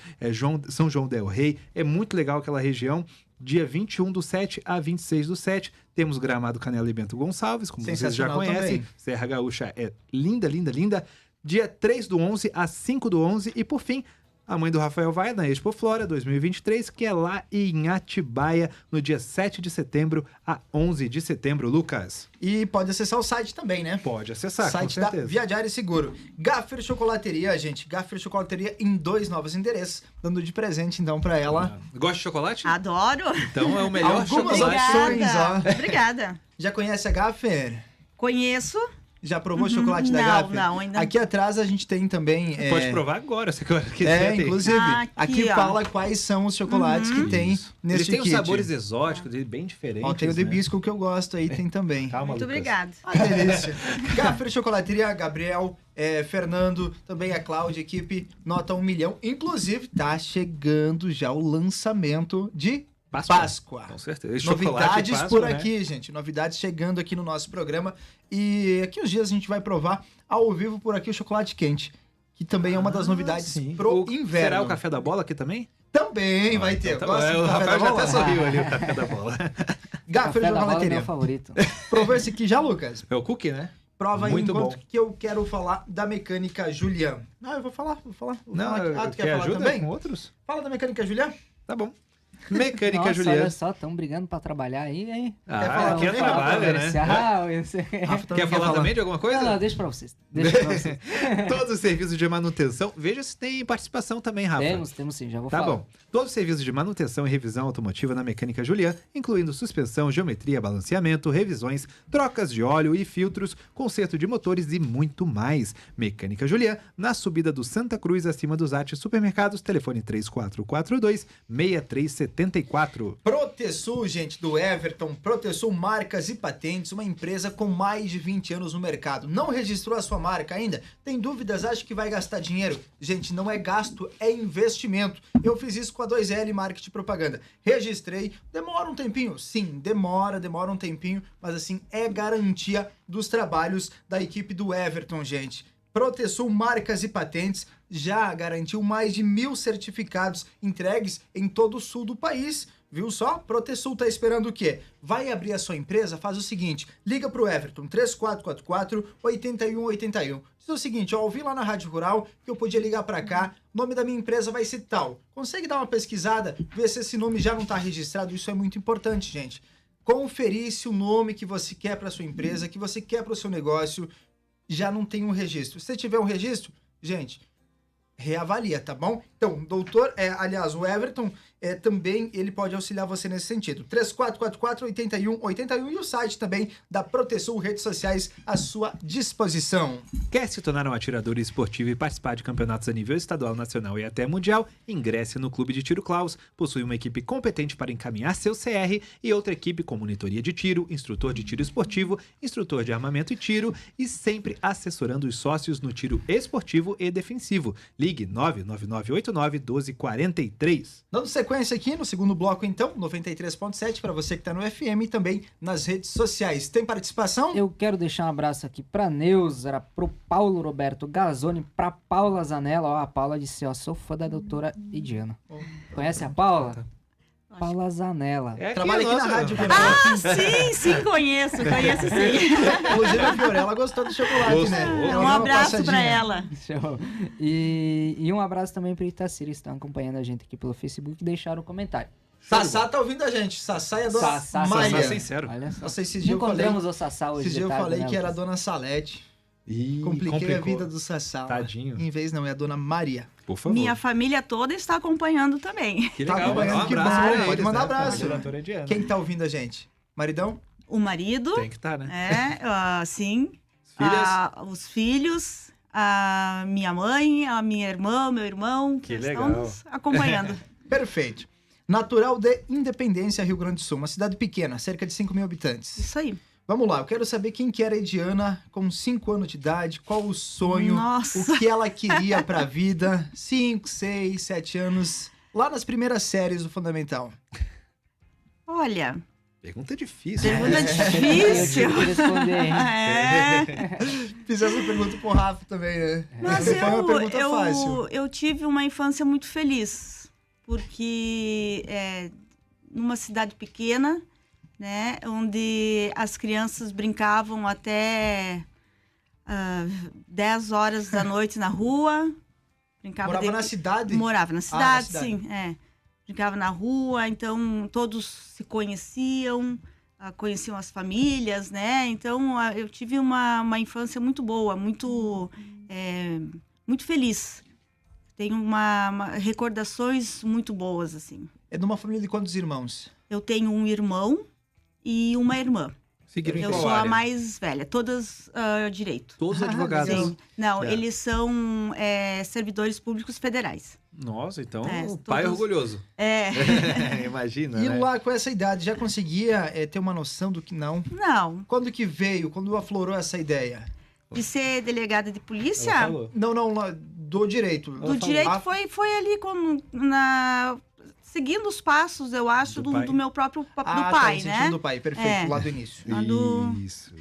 São João del Rei. É muito legal aquela região. Dia 21/7 a 26/7, temos Gramado, Canela e Bento Gonçalves, como vocês já Sensacional conhecem. também. Serra Gaúcha é linda, linda, linda. Dia 3/11 a 5/11 e, por fim, a mãe do Rafael vai na Expo Flora 2023, que é lá em Atibaia, no dia 7 de setembro a 11 de setembro, Lucas. E pode acessar o site também, né? Pode acessar, Site com da certeza. Viajar e Seguro. Gaffer Chocolateria, gente. Gaffer Chocolateria em 2 novos endereços, dando de presente, então, pra ela. Gosta de chocolate? Adoro. Então é o melhor Algumas chocolate. opções, ó. Obrigada. Já conhece a Gaffer? Conheço. Já provou chocolate da Não, Gaffer? não, ainda não. Aqui atrás a gente tem também... Pode provar agora, se quiser. tem. Inclusive. Aqui, Aqui ó. fala quais são os chocolates que tem Isso. neste Eles têm uns kit. sabores exóticos, bem diferentes. Ó, tem o de né? bisco que eu gosto aí, tem também. Calma, Muito Lucas. obrigada. Ah, delícia. Gaffer Chocolateria, Gabriel, Fernando, também a Cláudia, equipe, nota 1 milhão. Inclusive, tá chegando já o lançamento de Páscoa. Com certeza. Chocolate Novidades Páscoa, por né? aqui, gente. Novidades chegando aqui no nosso programa. E aqui uns dias a gente vai provar ao vivo por aqui o chocolate quente, que também é uma das novidades Sim. pro O- inverno. Será o café da bola aqui também? Também vai ter. Então, Gosta o do café da Rafael já bola? até sorriu ali, o café da bola. Gaffer Café da bola é Chocolateria. meu favorito. Provou esse aqui já, Lucas? É o cookie, né? Prova aí Muito enquanto bom. que eu quero falar da mecânica Julian. Ah, eu vou falar. Vou falar aqui. Ah, tu quer falar ajuda também? com outros? Fala da mecânica Julian. Tá bom. Mecânica Nossa, Juliana. olha só, estão brigando pra trabalhar aí, hein? falar Aqui é também, trabalho, né? Comercial, isso aí. Rafa também Quer falar também de alguma coisa? Não, deixa pra vocês. Deixa pra vocês. Todos os serviços de manutenção. Veja se tem participação também, Rafa. Temos sim, já vou Tá falar. bom. Todos os serviços de manutenção e revisão automotiva na Mecânica Julian, incluindo suspensão, geometria, balanceamento, revisões, trocas de óleo e filtros, conserto de motores e muito mais. Mecânica Julian, na subida do Santa Cruz, acima dos AT Supermercados, telefone 3442-6374. Protesul, gente, do Everton. Protesul Marcas e Patentes, uma empresa com mais de 20 anos no mercado. Não registrou a sua marca ainda? Tem dúvidas? Acha que vai gastar dinheiro? Gente, não é gasto, é investimento. Eu fiz isso com a 2L Marketing e Propaganda. Registrei. Demora um tempinho? Sim, demora um tempinho. Mas assim, é garantia dos trabalhos da equipe do Everton, gente. Protesul Marcas e Patentes já garantiu mais de 1.000 certificados entregues em todo o sul do país. Viu só? Protesul tá esperando o quê? Vai abrir a sua empresa? Faz o seguinte, liga pro Everton, 3444-8181. Diz o seguinte, ó, ouvi lá na Rádio Rural que eu podia ligar pra cá, o nome da minha empresa vai ser tal. Consegue dar uma pesquisada, ver se esse nome já não tá registrado? Isso é muito importante, gente. Conferir se o nome que você quer pra sua empresa, que você quer pro seu negócio, já não tem um registro. Se tiver um registro, gente, reavalia, tá bom? Então, doutor, aliás, o Everton também, ele pode auxiliar você nesse sentido. 3444-8181 e o site também da Protesul, redes sociais à sua disposição. Quer se tornar um atirador esportivo e participar de campeonatos a nível estadual, nacional e até mundial? Ingresse no Clube de Tiro Klaus. Possui uma equipe competente para encaminhar seu CR e outra equipe com monitoria de tiro, instrutor de tiro esportivo, instrutor de armamento e tiro e sempre assessorando os sócios no tiro esportivo e defensivo. Ligue 99989-1243. Dando sequência aqui no segundo bloco, então, 93.7 para você que tá no FM e também nas redes sociais. Tem participação? Eu quero deixar um abraço aqui pra Neuza, pro Paulo Roberto Gazzoni, pra Paula Zanella. Ó, a Paula disse, ó, sou fã da doutora Idiana. Conhece a Paula? Paula Zanella. Trabalha aqui na rádio. Ah, sim, conheço sim. Inclusive a Fiorella gostou do chocolate, né? Ela Um deu uma abraço pra passadinha. ela. Show. E um abraço também pro Itacira, que estão acompanhando a gente aqui pelo Facebook e deixaram um comentário. Sassá tá ouvindo a gente. Sassá e a dona Sassá, Maria. Sassá sincero. Olha só. Nossa, esses dias eu falei, Encontramos o Sassá hoje esses de dias eu tarde, falei né, que era a Lucas? dona Salete. Ih, Compliquei a complicou. vida do Sassá. Tadinho. Em vez não, é a dona Maria. Por favor. Minha família toda está acompanhando também. Que Tá legal, acompanhando, manda um que abraço bom, pra pode eles, mandar né? abraço. Família doutora Diana. Quem tá ouvindo a gente? Maridão? O marido, Tem que estar, né? sim. Filhas? Os filhos, a minha mãe, a minha irmã, meu irmão. Que estão legal. nos acompanhando. Perfeito. Natural de Independência, Rio Grande do Sul. Uma cidade pequena, cerca de 5.000 habitantes. Isso aí. Vamos lá, eu quero saber quem que era a Ediana com 5 anos de idade, qual o sonho, Nossa. o que ela queria pra vida, 5, 6, 7 anos, lá nas primeiras séries do Fundamental. Olha, Pergunta difícil. pergunta né? Eu difícil. tive que responder, hein? Fiz essa pergunta pro Rafa também, né? Mas Foi uma pergunta fácil. eu tive uma infância muito feliz, porque numa cidade pequena, né, onde as crianças brincavam até 10 horas da noite na rua. Morava na cidade? Morava na cidade, cidade. sim. Brincava na rua, então todos se conheciam, conheciam as famílias, né? Então eu tive uma infância muito boa, muito feliz. Tenho recordações muito boas, assim. É numa família de quantos irmãos? Eu tenho um irmão e uma irmã. Seguiram em Eu qual sou a área? mais velha, todas direito. Todos Ah, advogados. legal. Sim. Não, É. eles são servidores públicos federais. Nossa, então É, o pai é todos- orgulhoso. É. Imagina, E né? lá com essa idade, já conseguia ter uma noção do que não? Não, Quando que veio, quando aflorou essa ideia? de ser delegada de polícia, Ela falou. Não, lá do direito. do falou. direito Ah, foi ali seguindo os passos, eu acho, Do pai. do meu próprio do tá, pai, no sentido né? do pai, perfeito, É. lá do início. Quando- Isso.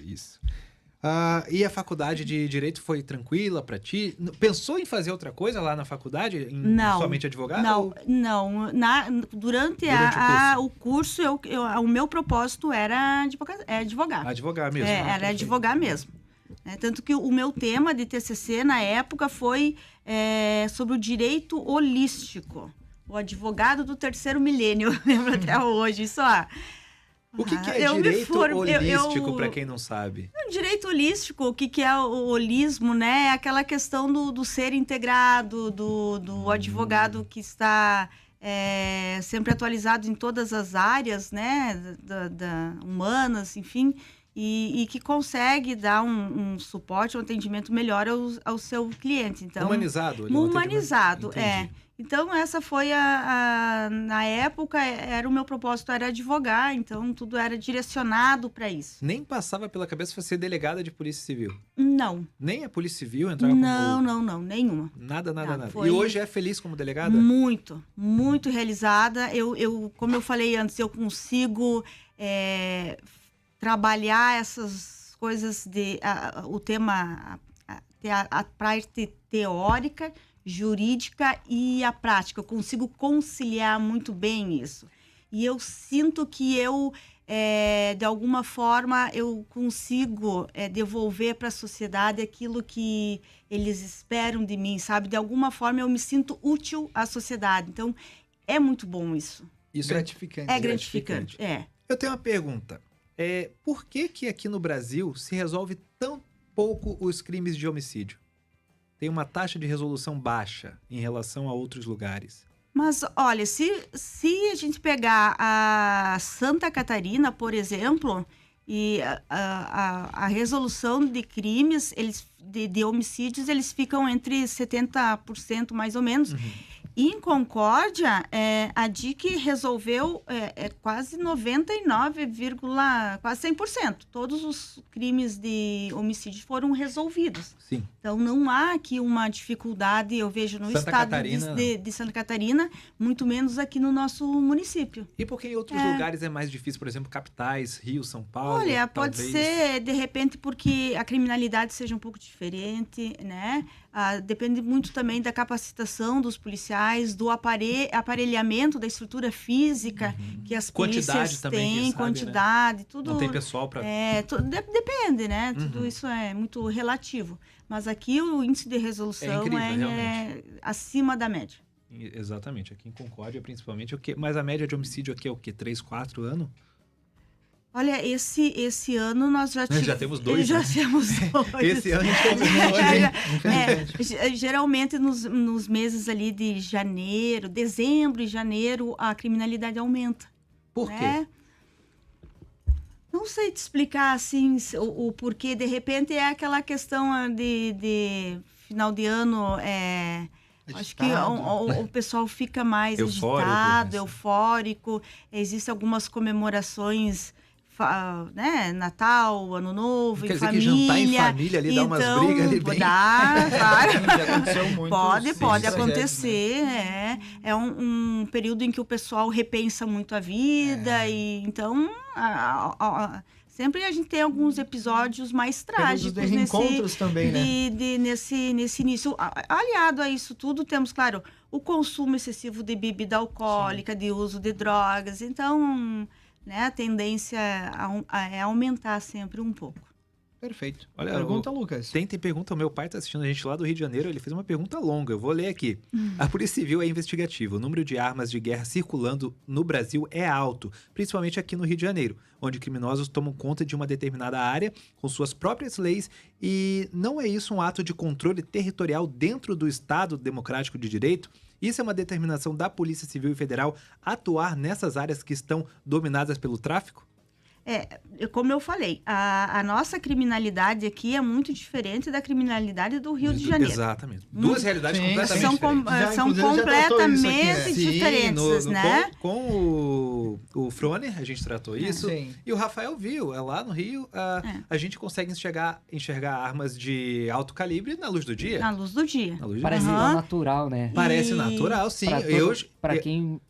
E a faculdade de Direito foi tranquila pra ti? Pensou em fazer outra coisa lá na faculdade? Não. Somente advogado? Não, não. Durante o curso, o meu propósito era advogar. Advogar mesmo. Era advogar mesmo. Né? Tanto que o meu tema de TCC na época foi sobre o direito holístico. O advogado do terceiro milênio, eu lembro até hoje. Isso, O que é eu me direito formo- holístico, pra quem não sabe? Direito holístico, o que é o holismo, né? É aquela questão do ser integrado, do advogado que está sempre atualizado em todas as áreas, né? Humanas, enfim, e que consegue dar um suporte, um atendimento melhor ao seu cliente. Então, Humanizado? ali, um humanizado, atendimento. Entendi. Então, essa foi na época, era o meu propósito, era advogar, então tudo era direcionado para isso. Nem passava pela cabeça você ser delegada de Polícia Civil? Não, Nem a Polícia Civil entrava como... não, nenhuma. Nada. Não, E foi- hoje é feliz como delegada? Muito realizada. Como eu falei antes, eu consigo trabalhar essas coisas o tema, a parte teórica, jurídica e a prática. Eu consigo conciliar muito bem isso. E eu sinto que de alguma forma, eu consigo devolver para a sociedade aquilo que eles esperam de mim, sabe? De alguma forma, eu me sinto útil à sociedade. Então, é muito bom isso. Isso Gratificante. É gratificante. Eu tenho uma pergunta. Por que aqui no Brasil se resolve tão pouco os crimes de homicídio? Tem uma taxa de resolução baixa em relação a outros lugares. Mas, olha, se a gente pegar a Santa Catarina, por exemplo, e a resolução de crimes, de homicídios, eles ficam entre 70% mais ou menos. E em Concórdia, a DIC resolveu quase quase 100%. Todos os crimes de homicídio foram resolvidos. Sim. Então, não há aqui uma dificuldade, eu vejo no Santa estado Catarina, de Santa Catarina, muito menos aqui no nosso município. E por que em outros lugares é mais difícil? Por exemplo, capitais, Rio, São Paulo? Olha, pode talvez? ser, de repente, porque a criminalidade seja um pouco diferente, né? Depende muito também da capacitação dos policiais, do aparelhamento da estrutura física que as Quantidade polícias também, quem têm, sabe, quantidade, tudo. Não tem pessoal para... Depende, né? Tudo isso é muito relativo. Mas aqui o índice de resolução incrível, é realmente. acima da média. Exatamente. Aqui em Concórdia, principalmente. Mas a média de homicídio aqui é o quê? 3, 4 anos? Olha, esse ano nós já Já temos 2, Já né? temos 2. Esse ano, infelizmente. Geralmente nos meses ali de janeiro, dezembro e janeiro, a criminalidade aumenta. Por quê? Né? Não sei te explicar assim o porquê. De repente é aquela questão de final de ano. Acho que o pessoal fica mais Eufórico, agitado, assim. eufórico. Existem algumas comemorações né, Natal, Ano Novo, Quer em dizer família. que jantar em família ali dá umas brigas ali bem... Dá, claro. Já aconteceu muito. Pode tragédias, acontecer, né? é um período em que o pessoal repensa muito a vida e então sempre a gente tem alguns episódios mais trágicos Períodos de reencontros também, né? nesse início. Aliado a isso tudo, temos, claro, o consumo excessivo de bebida alcoólica, de uso de drogas. Então, né, a tendência é aumentar sempre um pouco. Perfeito. Olha, Pergunta, Lucas. Tem pergunta, o meu pai está assistindo a gente lá do Rio de Janeiro, ele fez uma pergunta longa, eu vou ler aqui. A Polícia Civil é investigativa, o número de armas de guerra circulando no Brasil é alto, principalmente aqui no Rio de Janeiro, onde criminosos tomam conta de uma determinada área com suas próprias leis e não é isso um ato de controle territorial dentro do Estado Democrático de Direito? Isso é uma determinação da Polícia Civil e Federal atuar nessas áreas que estão dominadas pelo tráfico? Como eu falei, a nossa criminalidade aqui é muito diferente da criminalidade do Rio de Janeiro. Exatamente. Duas realidades Sim, completamente São, diferentes. são inclusive, já tratou isso aqui, né? completamente diferentes, né? Com o Froner, a gente tratou isso. Sim. E o Rafael viu, lá no Rio, a gente consegue enxergar armas de alto calibre na luz do dia. Na luz do dia. Na luz do Parece dia. tão natural, né? Parece natural, sim. Pra quem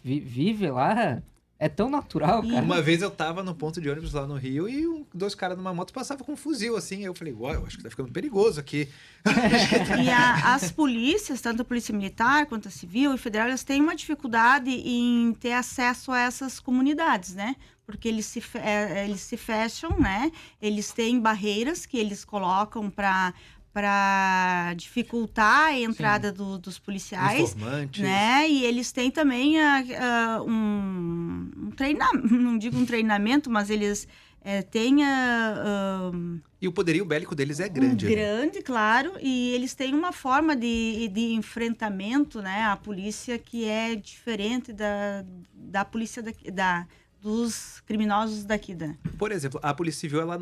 vive lá, é tão natural, cara. Uma vez eu tava no ponto de ônibus lá no Rio e dois caras numa moto passavam com um fuzil, assim. Aí eu falei, uau, eu acho que tá ficando perigoso aqui. E as polícias, tanto a polícia militar quanto a civil e federal, elas têm uma dificuldade em ter acesso a essas comunidades, né? Porque eles se fecham, né? Eles têm barreiras que eles colocam para dificultar a entrada dos policiais, Informantes. né? E eles têm também um treinamento, não digo um treinamento, mas eles têm E o poderio bélico deles é grande. né? grande, claro, e eles têm uma forma de enfrentamento, né? A polícia que é diferente da polícia dos criminosos daqui, né? Por exemplo, a Polícia Civil, ela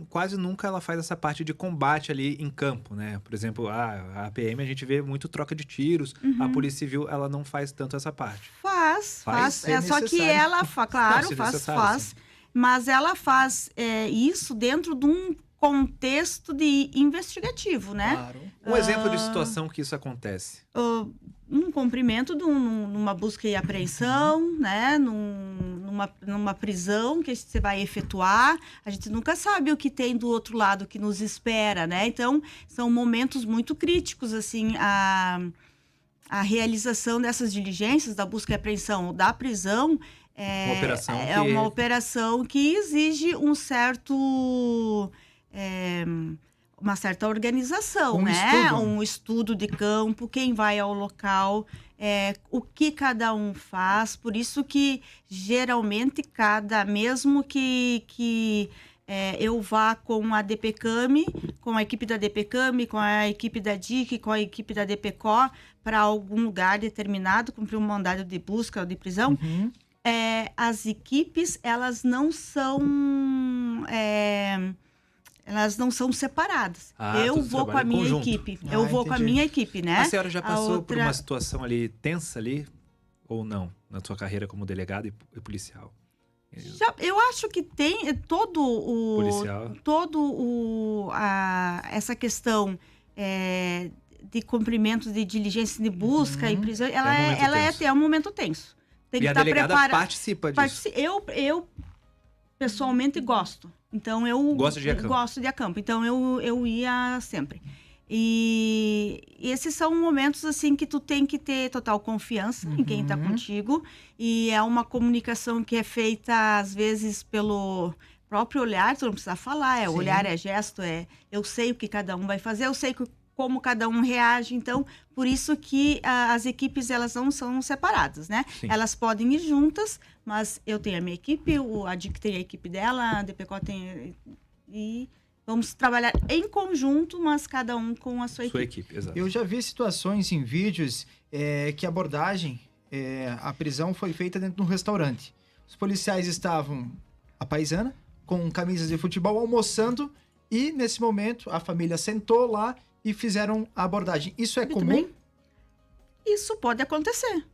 quase nunca ela faz essa parte de combate ali em campo, né? Por exemplo, a PM, a gente vê muito troca de tiros. A Polícia Civil, ela não faz tanto essa parte. Faz. Se Só que necessário. ela, claro, Não, se faz. necessário, sim. Mas ela faz isso dentro de um contexto de investigativo, né? Claro. Um exemplo de situação que isso acontece. Um cumprimento numa busca e apreensão, né? Numa prisão que você vai efetuar. A gente nunca sabe o que tem do outro lado que nos espera, né? Então, são momentos muito críticos, assim, a realização dessas diligências, da busca e apreensão ou da prisão, uma operação que exige uma certa organização, né? Um estudo de campo, quem vai ao local, o que cada um faz. Por isso que, geralmente, mesmo que eu vá com a DPCAM, com a equipe da DPCAM, com a equipe da DIC, com a equipe da DPCO, para algum lugar determinado, cumprir um mandado de busca ou de prisão, as equipes, elas não são separadas. Eu vou com a minha equipe. Com a minha equipe, né? A senhora já passou por uma situação ali tensa ali? Ou não? Na sua carreira como delegado e policial? Eu acho que tem essa questão de cumprimento de diligência de busca e prisão, ela é até um momento tenso. Tem que a estar delegada preparada. participa disso? Eu pessoalmente gosto. Então eu gosto de ir a campo. Então eu ia sempre. E esses são momentos assim que tu tem que ter total confiança em quem está contigo, e é uma comunicação que é feita às vezes pelo próprio olhar, tu não precisa falar, o olhar é gesto, eu sei o que cada um vai fazer, eu sei como cada um reage, então por isso que as equipes elas não são separadas, né? Sim. Elas podem ir juntas, mas eu tenho a minha equipe, a DIC tem a equipe dela, a DPCO tem e vamos trabalhar em conjunto, mas cada um com a sua equipe. Exato. Eu já vi situações em vídeos que a abordagem, a prisão foi feita dentro de um restaurante. Os policiais estavam à paisana, com camisas de futebol, almoçando, e nesse momento a família sentou lá e fizeram a abordagem. Isso é Muito comum? bem. Isso pode acontecer.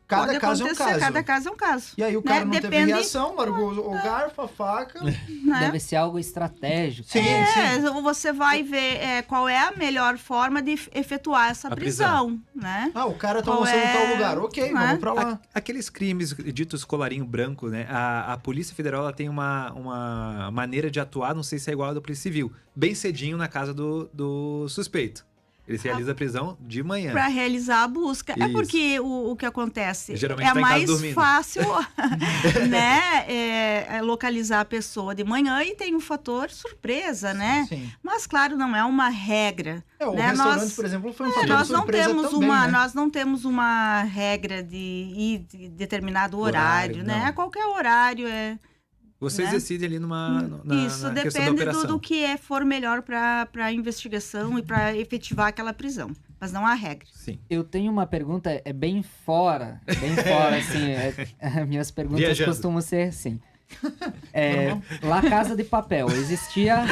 Cada Pode caso é um acontecer, caso. cada caso é um caso. E aí o cara né? não teve Depende- reação, largou o garfo, a faca. Né? Deve ser algo estratégico. Sim, sim. Você vai ver qual é a melhor forma de efetuar essa A prisão, né? Ah, o cara tá Qual almoçando em tal é, lugar. Ok, né? vamos pra lá. Aqueles crimes ditos colarinho branco, né? A Polícia Federal ela tem uma maneira de atuar, não sei se é igual a da Polícia Civil, bem cedinho na casa do suspeito. Ele se realiza a prisão de manhã. Para realizar a busca. É Isso. porque o que acontece Geralmente é tá em casa mais dormindo. fácil né, localizar a pessoa de manhã e tem um fator surpresa, né? Sim. Mas, claro, não é uma regra. É, o né? restaurante, por exemplo, foi um fator Nós de não surpresa temos também, né? nós não temos uma regra de ir de determinado horário, Horário, né? não. Qualquer horário Vocês né? decidem ali na Isso na questão da depende operação. do que for melhor para a investigação e para efetivar aquela prisão. Mas não há regra. Sim. Eu tenho uma pergunta, bem fora, assim, minhas perguntas Viajando. costumam ser assim. La Casa de Papel, existia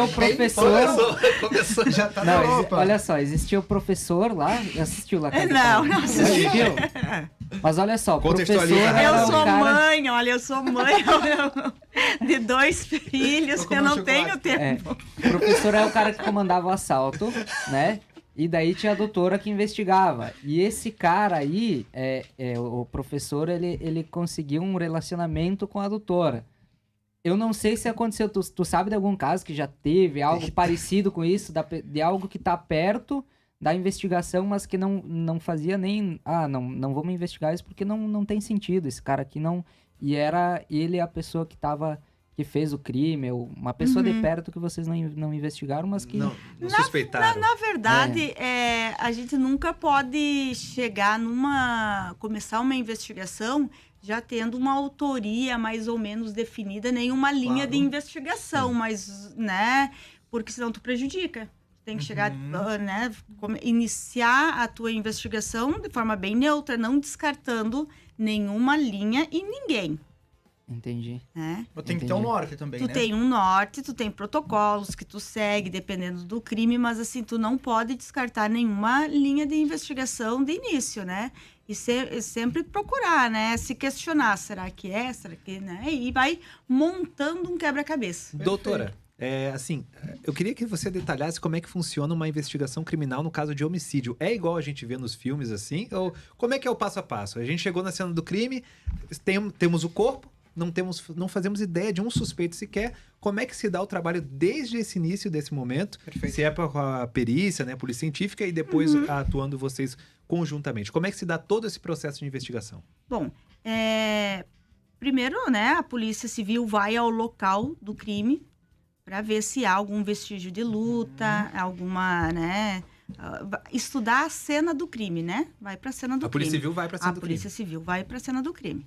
o professor... Começou. Já tá na Não, Europa. olha só, existia o professor lá, assistiu La Casa de Não, Papel? não assisti. assistiu? Mas olha só, o professor Contextualiza. era Eu um sou cara... mãe, olha, eu sou mãe de 2 filhos, Tô eu comendo não chocolate. tenho tempo. O professor é o cara que comandava o assalto, né? E daí tinha a doutora que investigava. E esse cara aí, o professor, ele conseguiu um relacionamento com a doutora. Eu não sei se aconteceu, tu sabe de algum caso que já teve algo parecido com isso, de algo que tá perto da investigação, mas que não fazia nem... Ah, não vamos investigar isso porque não tem sentido, esse cara aqui não... E era ele a pessoa que fez o crime, ou uma pessoa de perto que vocês não investigaram, mas que... Não suspeitaram. Na verdade, a gente nunca pode chegar começar uma investigação já tendo uma autoria mais ou menos definida, nenhuma linha de investigação, mas, né, porque senão tu prejudica. Tem que chegar, né, iniciar a tua investigação de forma bem neutra, não descartando nenhuma linha e ninguém, Entendi. né? Tem que ter um norte também, Tu né? tem um norte, tu tem protocolos que tu segue dependendo do crime, mas assim, tu não pode descartar nenhuma linha de investigação de início, né? E sempre procurar, né? Se questionar, será que será que, né? E vai montando um quebra-cabeça. Doutora, assim, eu queria que você detalhasse como é que funciona uma investigação criminal no caso de homicídio. É igual a gente vê nos filmes, assim? Ou como é que é o passo a passo? A gente chegou na cena do crime, temos o corpo, não fazemos ideia de um suspeito sequer. Como é que se dá o trabalho desde esse início, desse momento? Perfeito. Se é para a perícia, né, polícia científica, e depois atuando vocês conjuntamente. Como é que se dá todo esse processo de investigação? Bom, primeiro, né, a Polícia Civil vai ao local do crime para ver se há algum vestígio de luta, alguma, né, estudar a cena do crime, né? Vai para a cena do A Polícia crime. Civil vai para cena A do Polícia crime. Civil vai para a cena do crime.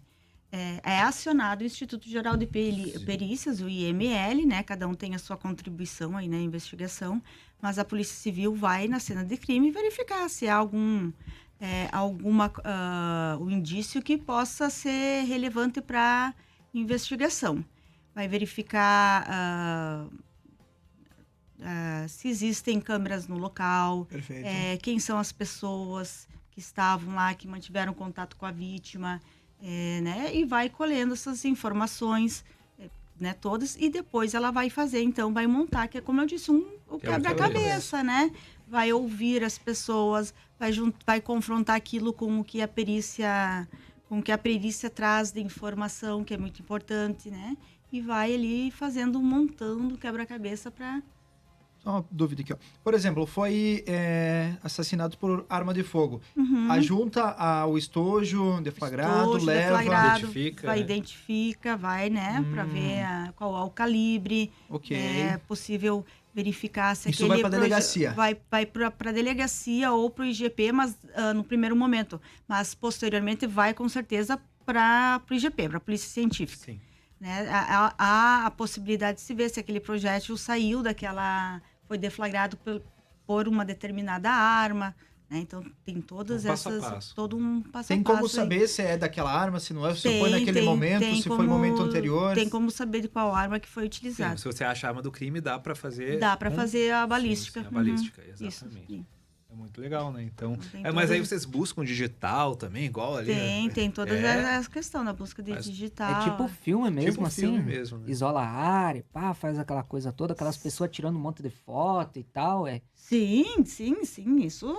É acionado o Instituto Geral de Perícias, o IML, né? Cada um tem a sua contribuição aí na investigação, mas a Polícia Civil vai na cena de crime verificar se há um indício que possa ser relevante para investigação. Vai verificar se existem câmeras no local, Perfeito. quem são as pessoas que estavam lá, que mantiveram contato com a vítima, né? E vai colhendo essas informações, né, todas, e depois ela vai fazer, então, vai montar, que é como eu disse, o Que é o quebra-cabeça, né? Vai ouvir as pessoas, vai confrontar aquilo com o que a perícia traz de informação, que é muito importante, né? E vai ali montando o quebra-cabeça para... Só uma dúvida aqui, ó. Por exemplo, foi assassinado por arma de fogo. Ajunta o estojo deflagrado, leva... Identifica, vai, né? Para ver qual é o calibre. Ok. É possível verificar se Isso aquele... vai pra delegacia? Vai para a delegacia ou para o IGP, mas no primeiro momento. Mas, posteriormente, vai, com certeza, para o IGP, para a Polícia Científica. Sim. Né? Há a possibilidade de se ver se aquele projétil saiu foi deflagrado por uma determinada arma, né? Então tem todas passo a essas, passo. todo um passo a passo. Tem como aí. saber se é daquela arma, se não é, se foi naquele momento, se foi no momento anterior? Tem como saber de qual arma que foi Sim, utilizada. se você acha a arma do crime, dá para fazer... Dá para fazer a balística. Sim, a balística, Isso. exatamente. Sim. muito legal, né? Então, Tem mas aí todas- vocês buscam digital também, igual ali? Tem toda essa questão da busca de Mas- digital. É tipo filme mesmo, Tipo assim. filme mesmo, né? Isola a área, pá, faz aquela coisa toda, aquelas pessoas tirando um monte de foto e tal. Sim, isso...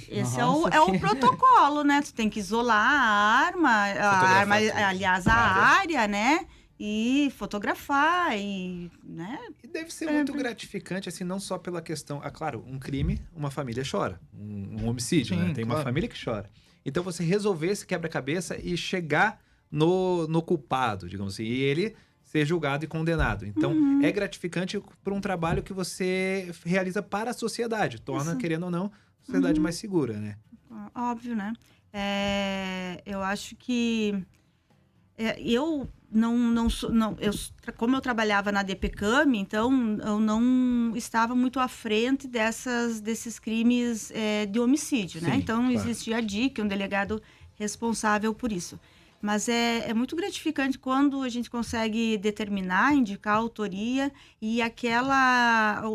Esse Nossa, é o protocolo, né? Tu tem que isolar Fotografar tudo. aliás, a área, né? E fotografar, e, né? E deve ser muito gratificante, assim, não só pela questão... Ah, claro, um crime, uma família chora. Um homicídio, Sim, né? Tem uma claro. família que chora. Então, você resolver esse quebra-cabeça e chegar no culpado, digamos assim, e ele ser julgado e condenado. Então, é gratificante por um trabalho que você realiza para a sociedade. Torna, Isso. querendo ou não, a sociedade mais segura, né? Óbvio, né? Eu acho que eu como eu trabalhava na DPCAM, então eu não estava muito à frente desses crimes de homicídio, né? Sim, Então claro. existia a DIC, um delegado responsável por isso. Mas é muito gratificante quando a gente consegue determinar, indicar a autoria e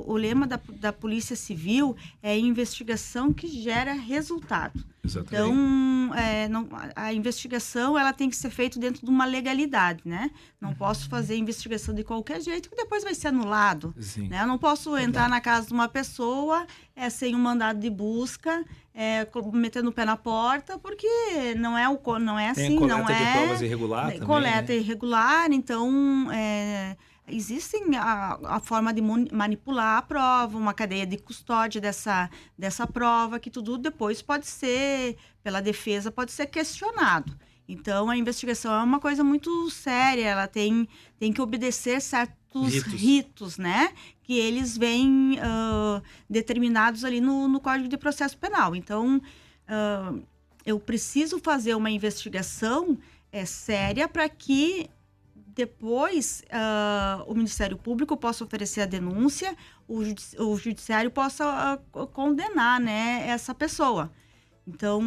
o lema da Polícia Civil é investigação que gera resultado. Exatamente. Então, a investigação ela tem que ser feita dentro de uma legalidade, né? Não posso fazer investigação de qualquer jeito, que depois vai ser anulado. Sim. Né? Eu não posso entrar na casa de uma pessoa sem um mandado de busca, metendo o pé na porta, porque não é Tem assim, a coleta não de é provas irregular também, coleta né? irregular, então existem a forma de manipular a prova, uma cadeia de custódia dessa prova, que tudo depois pode ser, pela defesa, pode ser questionado. Então, a investigação é uma coisa muito séria, ela tem que obedecer certos ritos, né? Que eles vêm determinados ali no Código de Processo Penal. Então, eu preciso fazer uma investigação séria para que depois o Ministério Público possa oferecer a denúncia, o Judiciário possa condenar, né, essa pessoa. Então,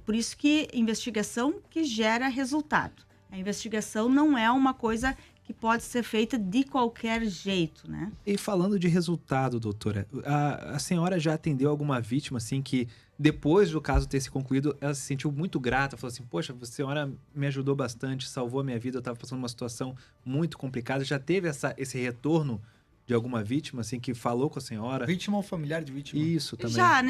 por isso que investigação que gera resultado. A investigação não é uma coisa que pode ser feita de qualquer jeito, né? E falando de resultado, doutora, a senhora já atendeu alguma vítima, assim, que depois do caso ter se concluído, ela se sentiu muito grata, falou assim, poxa, a senhora me ajudou bastante, salvou a minha vida, eu estava passando uma situação muito complicada. Já teve esse retorno de alguma vítima, assim, que falou com a senhora? Vítima ou familiar de vítima? Isso também. Já,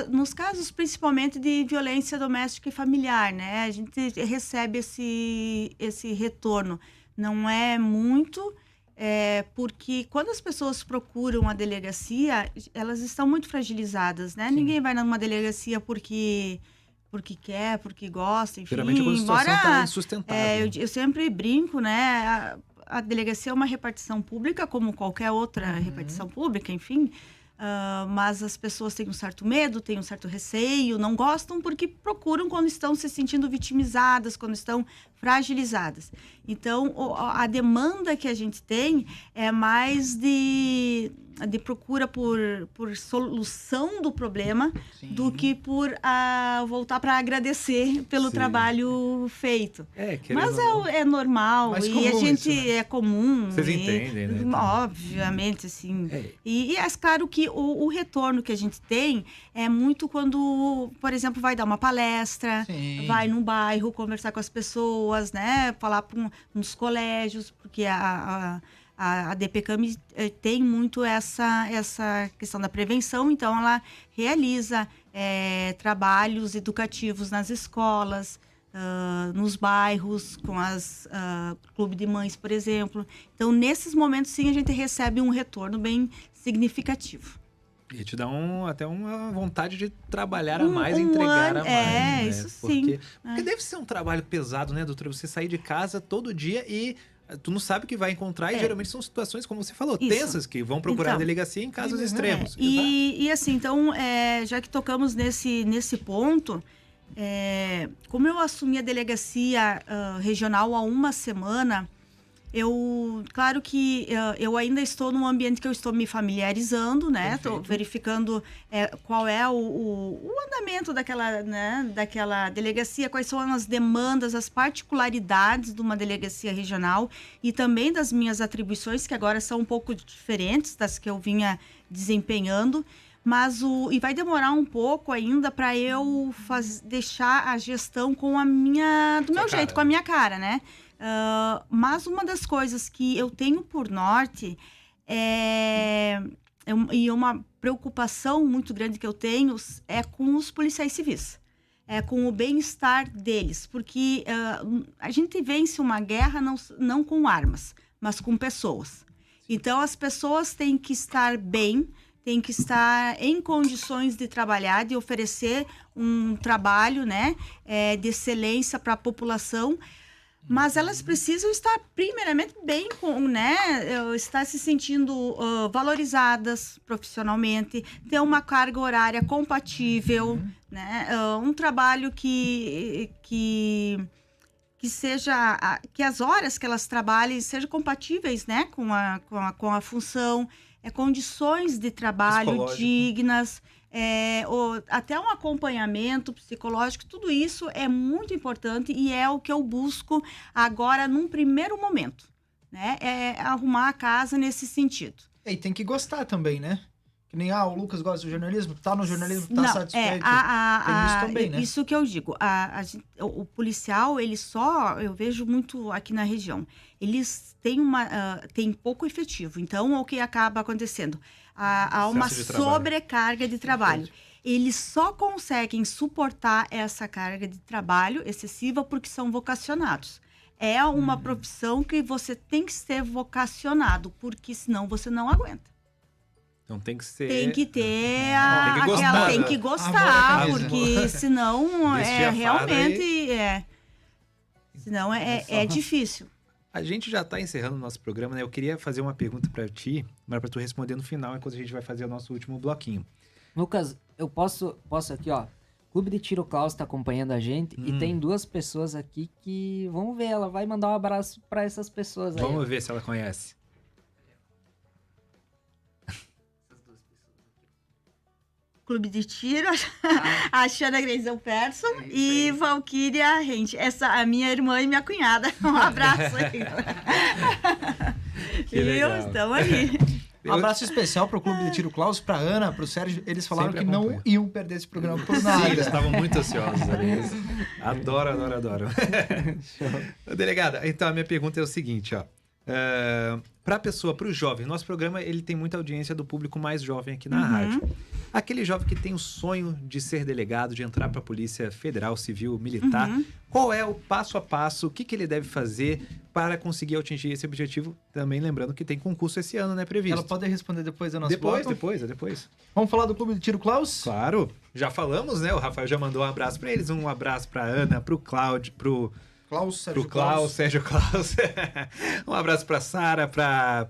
nos casos principalmente de violência doméstica e familiar, né? A gente recebe esse retorno. Não é muito, porque quando as pessoas procuram a delegacia, elas estão muito fragilizadas, né? Sim. Ninguém vai numa delegacia porque quer, porque gosta, enfim. Geralmente quando a situação está insustentável. Eu sempre brinco, né? A delegacia é uma repartição pública, como qualquer outra repartição pública, enfim. Mas as pessoas têm um certo medo, têm um certo receio, não gostam porque procuram quando estão se sentindo vitimizadas, quando estão fragilizadas. Então, a demanda que a gente tem é mais de procura por solução do problema. Sim. Do que por voltar para agradecer pelo Sim. trabalho feito. Querendo Mas ou não. é normal Mais e comum a gente isso, né? é comum. Vocês e, entendem, né? Obviamente, assim. É. E é claro que o retorno que a gente tem é muito quando, por exemplo, vai dar uma palestra, Sim. vai num bairro conversar com as pessoas, né? Falar para uns colégios, porque a DPCAM tem muito essa questão da prevenção, então ela realiza trabalhos educativos nas escolas, nos bairros, com as clube de mães, por exemplo. Então, nesses momentos, sim, a gente recebe um retorno bem significativo. E te dá até uma vontade de trabalhar a mais e entregar a mais. Né? Isso sim. Porque deve ser um trabalho pesado, né, doutora? Você sair de casa todo dia e tu não sabe o que vai encontrar. E geralmente são situações, como você falou, Isso. tensas, que vão procurar a delegacia em casos extremos. E assim, então, já que tocamos nesse ponto, como eu assumi a delegacia regional há uma semana, claro que eu ainda estou num ambiente que eu estou me familiarizando, né? Estou verificando qual é o andamento daquela delegacia, quais são as demandas, as particularidades de uma delegacia regional e também das minhas atribuições, que agora são um pouco diferentes das que eu vinha desempenhando. e vai demorar um pouco ainda para eu deixar a gestão com a minha, do meu jeito, com a minha cara, né? Mas uma das coisas que eu tenho por norte e uma preocupação muito grande que eu tenho é com os policiais civis. É com o bem-estar deles, porque a gente vence uma guerra não com armas, mas com pessoas. Então, as pessoas têm que estar bem, têm que estar em condições de trabalhar, de oferecer um trabalho, né, de excelência para a população, mas elas precisam estar primeiramente bem, estar se sentindo valorizadas profissionalmente, ter uma carga horária compatível, né? Um trabalho que seja, que as horas que elas trabalhem sejam compatíveis, né, com a função, condições de trabalho dignas, até um acompanhamento psicológico, tudo isso é muito importante e é o que eu busco agora num primeiro momento, né? Arrumar a casa nesse sentido. E tem que gostar também, né? Que nem, o Lucas gosta do jornalismo, tá no jornalismo, tá satisfeito. Tem isso também, né? Isso que eu digo, o policial, eu vejo muito aqui na região, eles têm pouco efetivo, então o que acaba acontecendo? Há uma sobrecarga de trabalho. Eles só conseguem suportar essa carga de trabalho excessiva porque são vocacionados. É uma profissão que você tem que ser vocacionado, porque senão você não aguenta. Então tem que ser... Tem que ter tem que gostar, porque senão realmente... Senão é difícil. A gente já está encerrando o nosso programa, né? Eu queria fazer uma pergunta para ti, mas para tu responder no final, enquanto a gente vai fazer o nosso último bloquinho. Lucas, eu posso aqui, ó. Clube de Tiro Klaus tá acompanhando a gente e tem 2 pessoas aqui que... Vamos ver, ela vai mandar um abraço para essas pessoas aí. Vamos ver se ela conhece. Clube de Tiro, a Xana Greizão Persson e Valquíria Rente. A minha irmã e minha cunhada. Um abraço aí. Que legal. Estão aí. Um abraço especial pro Clube de Tiro Klaus, pra Ana, pro Sérgio. Eles falaram que não iam perder esse programa por nada. Sim, eles estavam muito ansiosos. Adoro. Delegada, então a minha pergunta é o seguinte, ó. Pro jovem, nosso programa ele tem muita audiência do público mais jovem aqui na rádio. Aquele jovem que tem o sonho de ser delegado, de entrar para a Polícia Federal, Civil, Militar, qual é o passo a passo, o que ele deve fazer para conseguir atingir esse objetivo? Também lembrando que tem concurso esse ano, né, previsto. Ela pode responder depois do nosso bloco? Depois. Vamos falar do Clube de Tiro Klaus? Claro, já falamos, né? O Rafael já mandou um abraço para eles, um abraço para Ana, para o Cláudio, Sérgio Klaus. Um abraço pra Sara, pra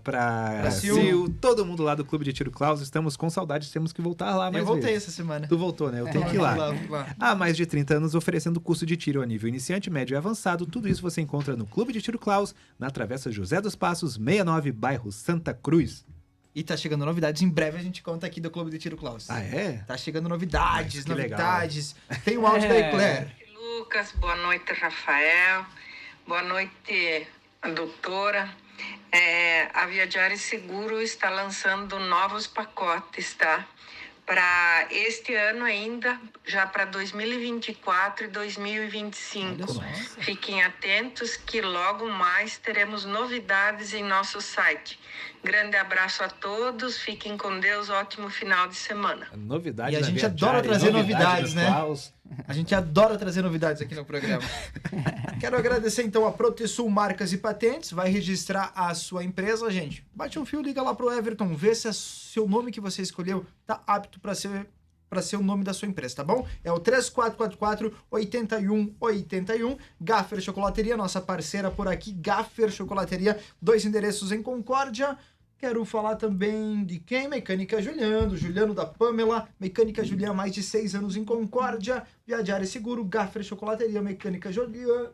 Sil, todo mundo lá do Clube de Tiro Klaus. Estamos com saudades, temos que voltar lá mais vezes. Eu voltei essa semana. Tu voltou, né? Eu tenho que ir lá. Lá. Há mais de 30 anos oferecendo curso de tiro a nível iniciante, médio e avançado. Tudo isso você encontra no Clube de Tiro Klaus, na Travessa José dos Passos, 69, bairro Santa Cruz. E tá chegando novidades. Em breve a gente conta aqui do Clube de Tiro Klaus. Ah, é? Tá chegando novidades. Legal. Tem um áudio da Eclair. Lucas, boa noite, Rafael. Boa noite, doutora. A Viajar Seguro está lançando novos pacotes, tá? Para este ano ainda, já para 2024 e 2025. Fiquem atentos que logo mais teremos novidades em nosso site. Grande abraço a todos, fiquem com Deus, ótimo final de semana. Novidade. E a gente adora trazer novidades, né? A gente adora trazer novidades aqui no programa. Quero agradecer então a Protesul Marcas e Patentes, vai registrar a sua empresa, gente. Bate um fio, liga lá pro Everton, vê se o seu nome que você escolheu tá apto para ser o nome da sua empresa, tá bom? É o 3444-8181. Gaffer Chocolateria, nossa parceira por aqui, Gaffer Chocolateria, 2 endereços em Concórdia. Quero falar também de quem? Mecânica Juliano, do Juliano da Pamela. Mecânica Juliano, mais de 6 anos em Concórdia. Viajar e Seguro, Gaffer Chocolateria, Mecânica Juliano,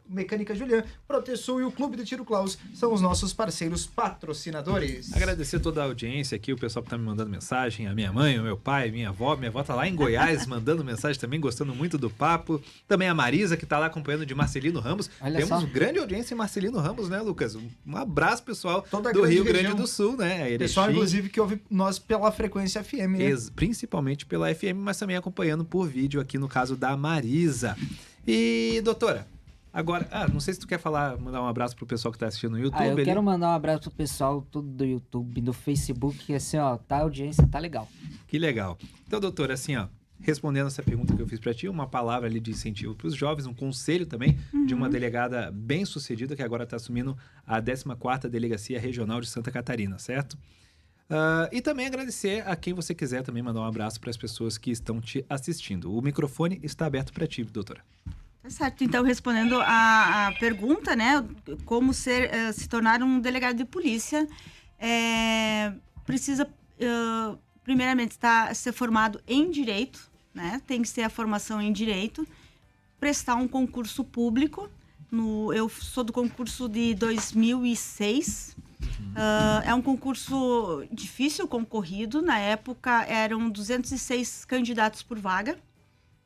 Protesul e o Clube de Tiro Klaus são os nossos parceiros patrocinadores. Agradecer toda a audiência aqui, o pessoal que tá me mandando mensagem, a minha mãe, o meu pai, minha avó tá lá em Goiás mandando mensagem também, gostando muito do papo. Também a Marisa, que tá lá acompanhando de Marcelino Ramos. Olha Temos só. grande audiência em Marcelino Ramos, né, Lucas? Um abraço, pessoal Toda do Rio região. Grande do Sul, né? né? Erechim. Pessoal, inclusive, que ouve nós pela frequência FM, né? Principalmente pela FM, mas também acompanhando por vídeo aqui no caso da Marisa. E, doutora, agora, não sei se tu quer mandar um abraço pro pessoal que tá assistindo no YouTube. Eu quero mandar um abraço pro pessoal tudo do YouTube, do Facebook, que assim, ó, a audiência tá legal. Que legal. Então, doutora, assim, ó, respondendo essa pergunta que eu fiz para ti, uma palavra ali de incentivo para os jovens, um conselho também de uma delegada bem sucedida que agora está assumindo a 14ª Delegacia Regional de Santa Catarina, certo? E também agradecer a quem você quiser também mandar um abraço para as pessoas que estão te assistindo. O microfone está aberto para ti, doutora. Tá certo. Então, respondendo a pergunta, né, como se tornar um delegado de polícia, precisa... primeiramente, ser formado em Direito, né? Tem que ser a formação em Direito, prestar um concurso público. Eu sou do concurso de 2006. É um concurso difícil, concorrido. Na época, eram 206 candidatos por vaga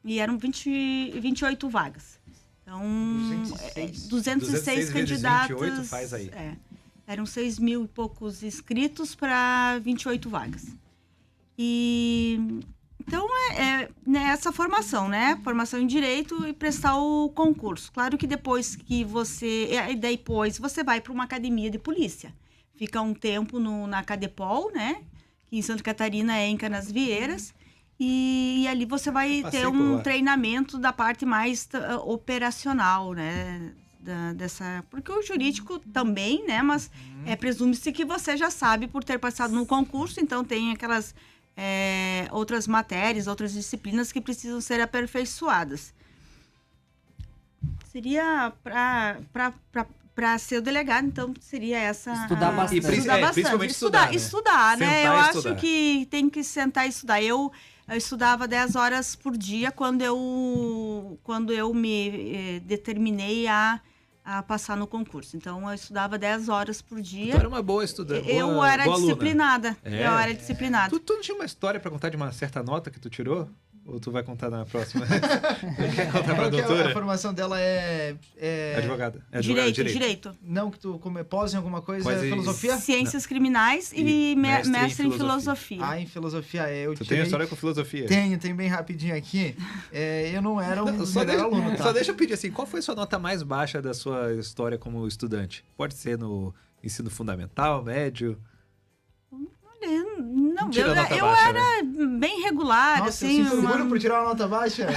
e eram 28 vagas. Então, 206 candidatos... 28 faz aí. Eram 6 mil e poucos inscritos para 28 vagas. Então, essa formação, né? Formação em Direito e prestar o concurso. Claro que depois que depois você vai para uma academia de polícia. Fica um tempo na Cadepol, né? Que em Santa Catarina em Canasvieiras. E ali você vai ter um treinamento da parte mais operacional, né? Porque o jurídico também, né? Mas presume-se que você já sabe por ter passado no concurso, então tem aquelas outras matérias, outras disciplinas que precisam ser aperfeiçoadas. Seria para ser o delegado, então seria essa... Estudar bastante. Estudar bastante. Principalmente estudar, né? Sentar Eu e acho estudar. que tem que sentar e estudar. Eu estudava 10 horas por dia quando eu me determinei a passar no concurso. Então, eu estudava 10 horas por dia. Tu era uma boa estudante. Eu era disciplinada. Eu era disciplinada. Tu não tinha uma história pra contar de uma certa nota que tu tirou? Ou tu vai contar na próxima? Tu quer contar pra doutora? A formação dela é... Advogada. Direito. Não, que tu pós em alguma coisa, Pós em filosofia? Ciências criminais e mestre em filosofia. Em filosofia eu Tu tem história com filosofia? Tenho bem rapidinho aqui. Eu não era um melhor aluno, tá? Só deixa eu pedir assim, qual foi a sua nota mais baixa da sua história como estudante? Pode ser no ensino fundamental, médio? Não, Tira a nota eu baixa, era bem regular, Nossa, assim. eu sinto orgulho por tirar uma nota baixa.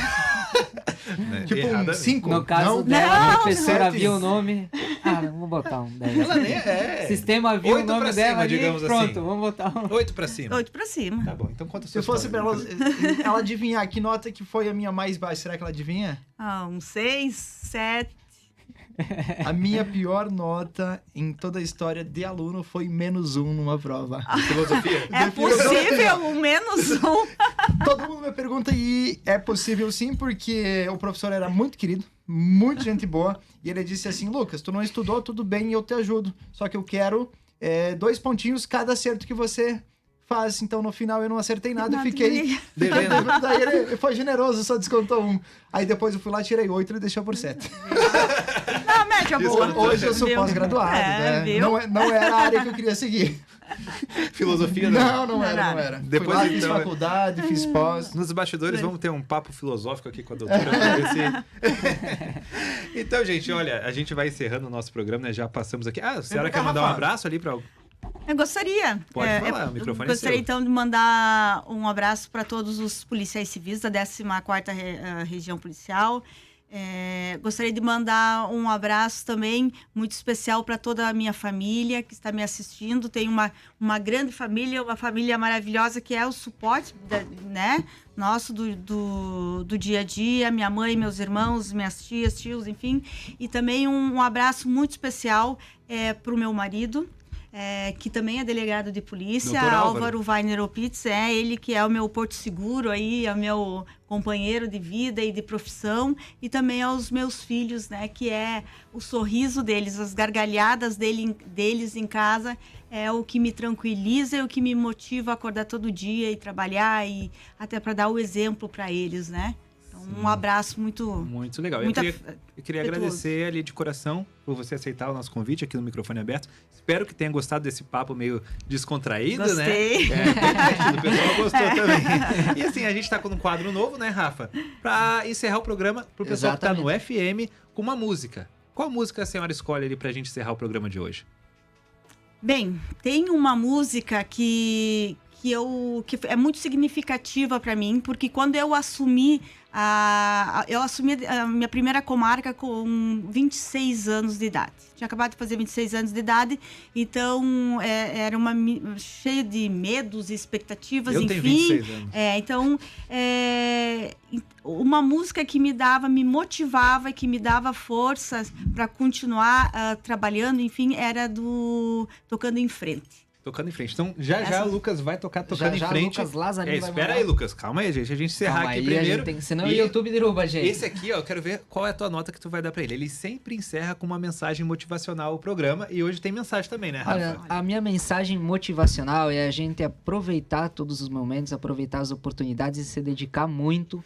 Tipo Errada. 5. No caso dela, a professora viu o nome. Não vou botar um 10. Ela nem é. O sistema viu o 8 nome pra dela cima, ali, digamos pronto, assim. vamos botar um... 8 pra cima. 8 pra cima. Tá bom, então conta a sua Se fosse pra história. ela adivinhar que nota que foi a minha mais baixa, será que ela adivinha? Um 6, 7. A minha pior nota em toda a história de aluno foi -1 numa prova. Filosofia? É possível um -1? Todo mundo me pergunta e é possível sim, porque o professor era muito querido, muito gente boa, e ele disse assim, Lucas, tu não estudou, tudo bem, eu te ajudo, só que eu quero 2 pontinhos cada acerto que você faz. Então, no final, eu não acertei nada, eu fiquei devendo. Daí ele foi generoso, só descontou 1. Aí depois eu fui lá, tirei 8 e ele deixou por 7. Não, média boa. Hoje eu sou pós-graduado, né? Não era a área que eu queria seguir. Filosofia não? Não era. Depois, fui lá, fiz então, faculdade, fiz pós. Nos bastidores vamos ter um papo filosófico aqui com a doutora. Pra ver se... Então, gente, olha, a gente vai encerrando o nosso programa, né? Já passamos aqui. A senhora quer mandar um abraço ali para... Eu gostaria. Pode falar, o microfone é gostaria, seu. então, de mandar um abraço para todos os policiais civis da 14ª Região Policial. Gostaria de mandar um abraço também muito especial para toda a minha família que está me assistindo. Tenho uma grande família, uma família maravilhosa que é o suporte, né, nosso do dia a dia. Minha mãe, meus irmãos, minhas tias, tios, enfim. E também um abraço muito especial para o meu marido, que também é delegado de polícia, Doutor Álvaro Weiner Opitz, ele que é o meu porto seguro aí, é o meu companheiro de vida e de profissão, e também aos meus filhos, né, que é o sorriso deles, as gargalhadas deles em casa, é o que me tranquiliza e o que me motiva a acordar todo dia e trabalhar, e até para dar o exemplo para eles, né? Então, Um abraço muito... Muito legal. Muita- Eu queria agradecer ali de coração por você aceitar o nosso convite aqui no Microfone Aberto. Espero que tenha gostado desse papo meio descontraído, Gostei. né? O pessoal gostou também. E assim, a gente tá com um quadro novo, né, Rafa? Pra encerrar o programa, pro pessoal que tá no FM, com uma música. Qual música a senhora escolhe ali pra gente encerrar o programa de hoje? Bem, tem uma música que é muito significativa para mim, porque quando eu assumi a minha primeira comarca com 26 anos de idade. Tinha acabado de fazer 26 anos de idade, então era cheia de medos e expectativas, Eu enfim. tenho 26 anos. Então, uma música que me motivava e que me dava forças para continuar trabalhando, enfim, era do Tocando em Frente. Tocando em frente. Então, já o Lucas vai tocar Tocando em Frente. Lucas Lazarino vai Espera mandar. aí, Lucas. Calma aí, gente. A gente encerrar Calma aqui aí, primeiro. Senão o E YouTube derruba a gente. Esse aqui, ó, eu quero ver qual é a tua nota que tu vai dar pra ele. Ele sempre encerra com uma mensagem motivacional o programa. E hoje tem mensagem também, né, Rafa? Olha, a minha mensagem motivacional é a gente aproveitar todos os momentos, aproveitar as oportunidades e se dedicar muito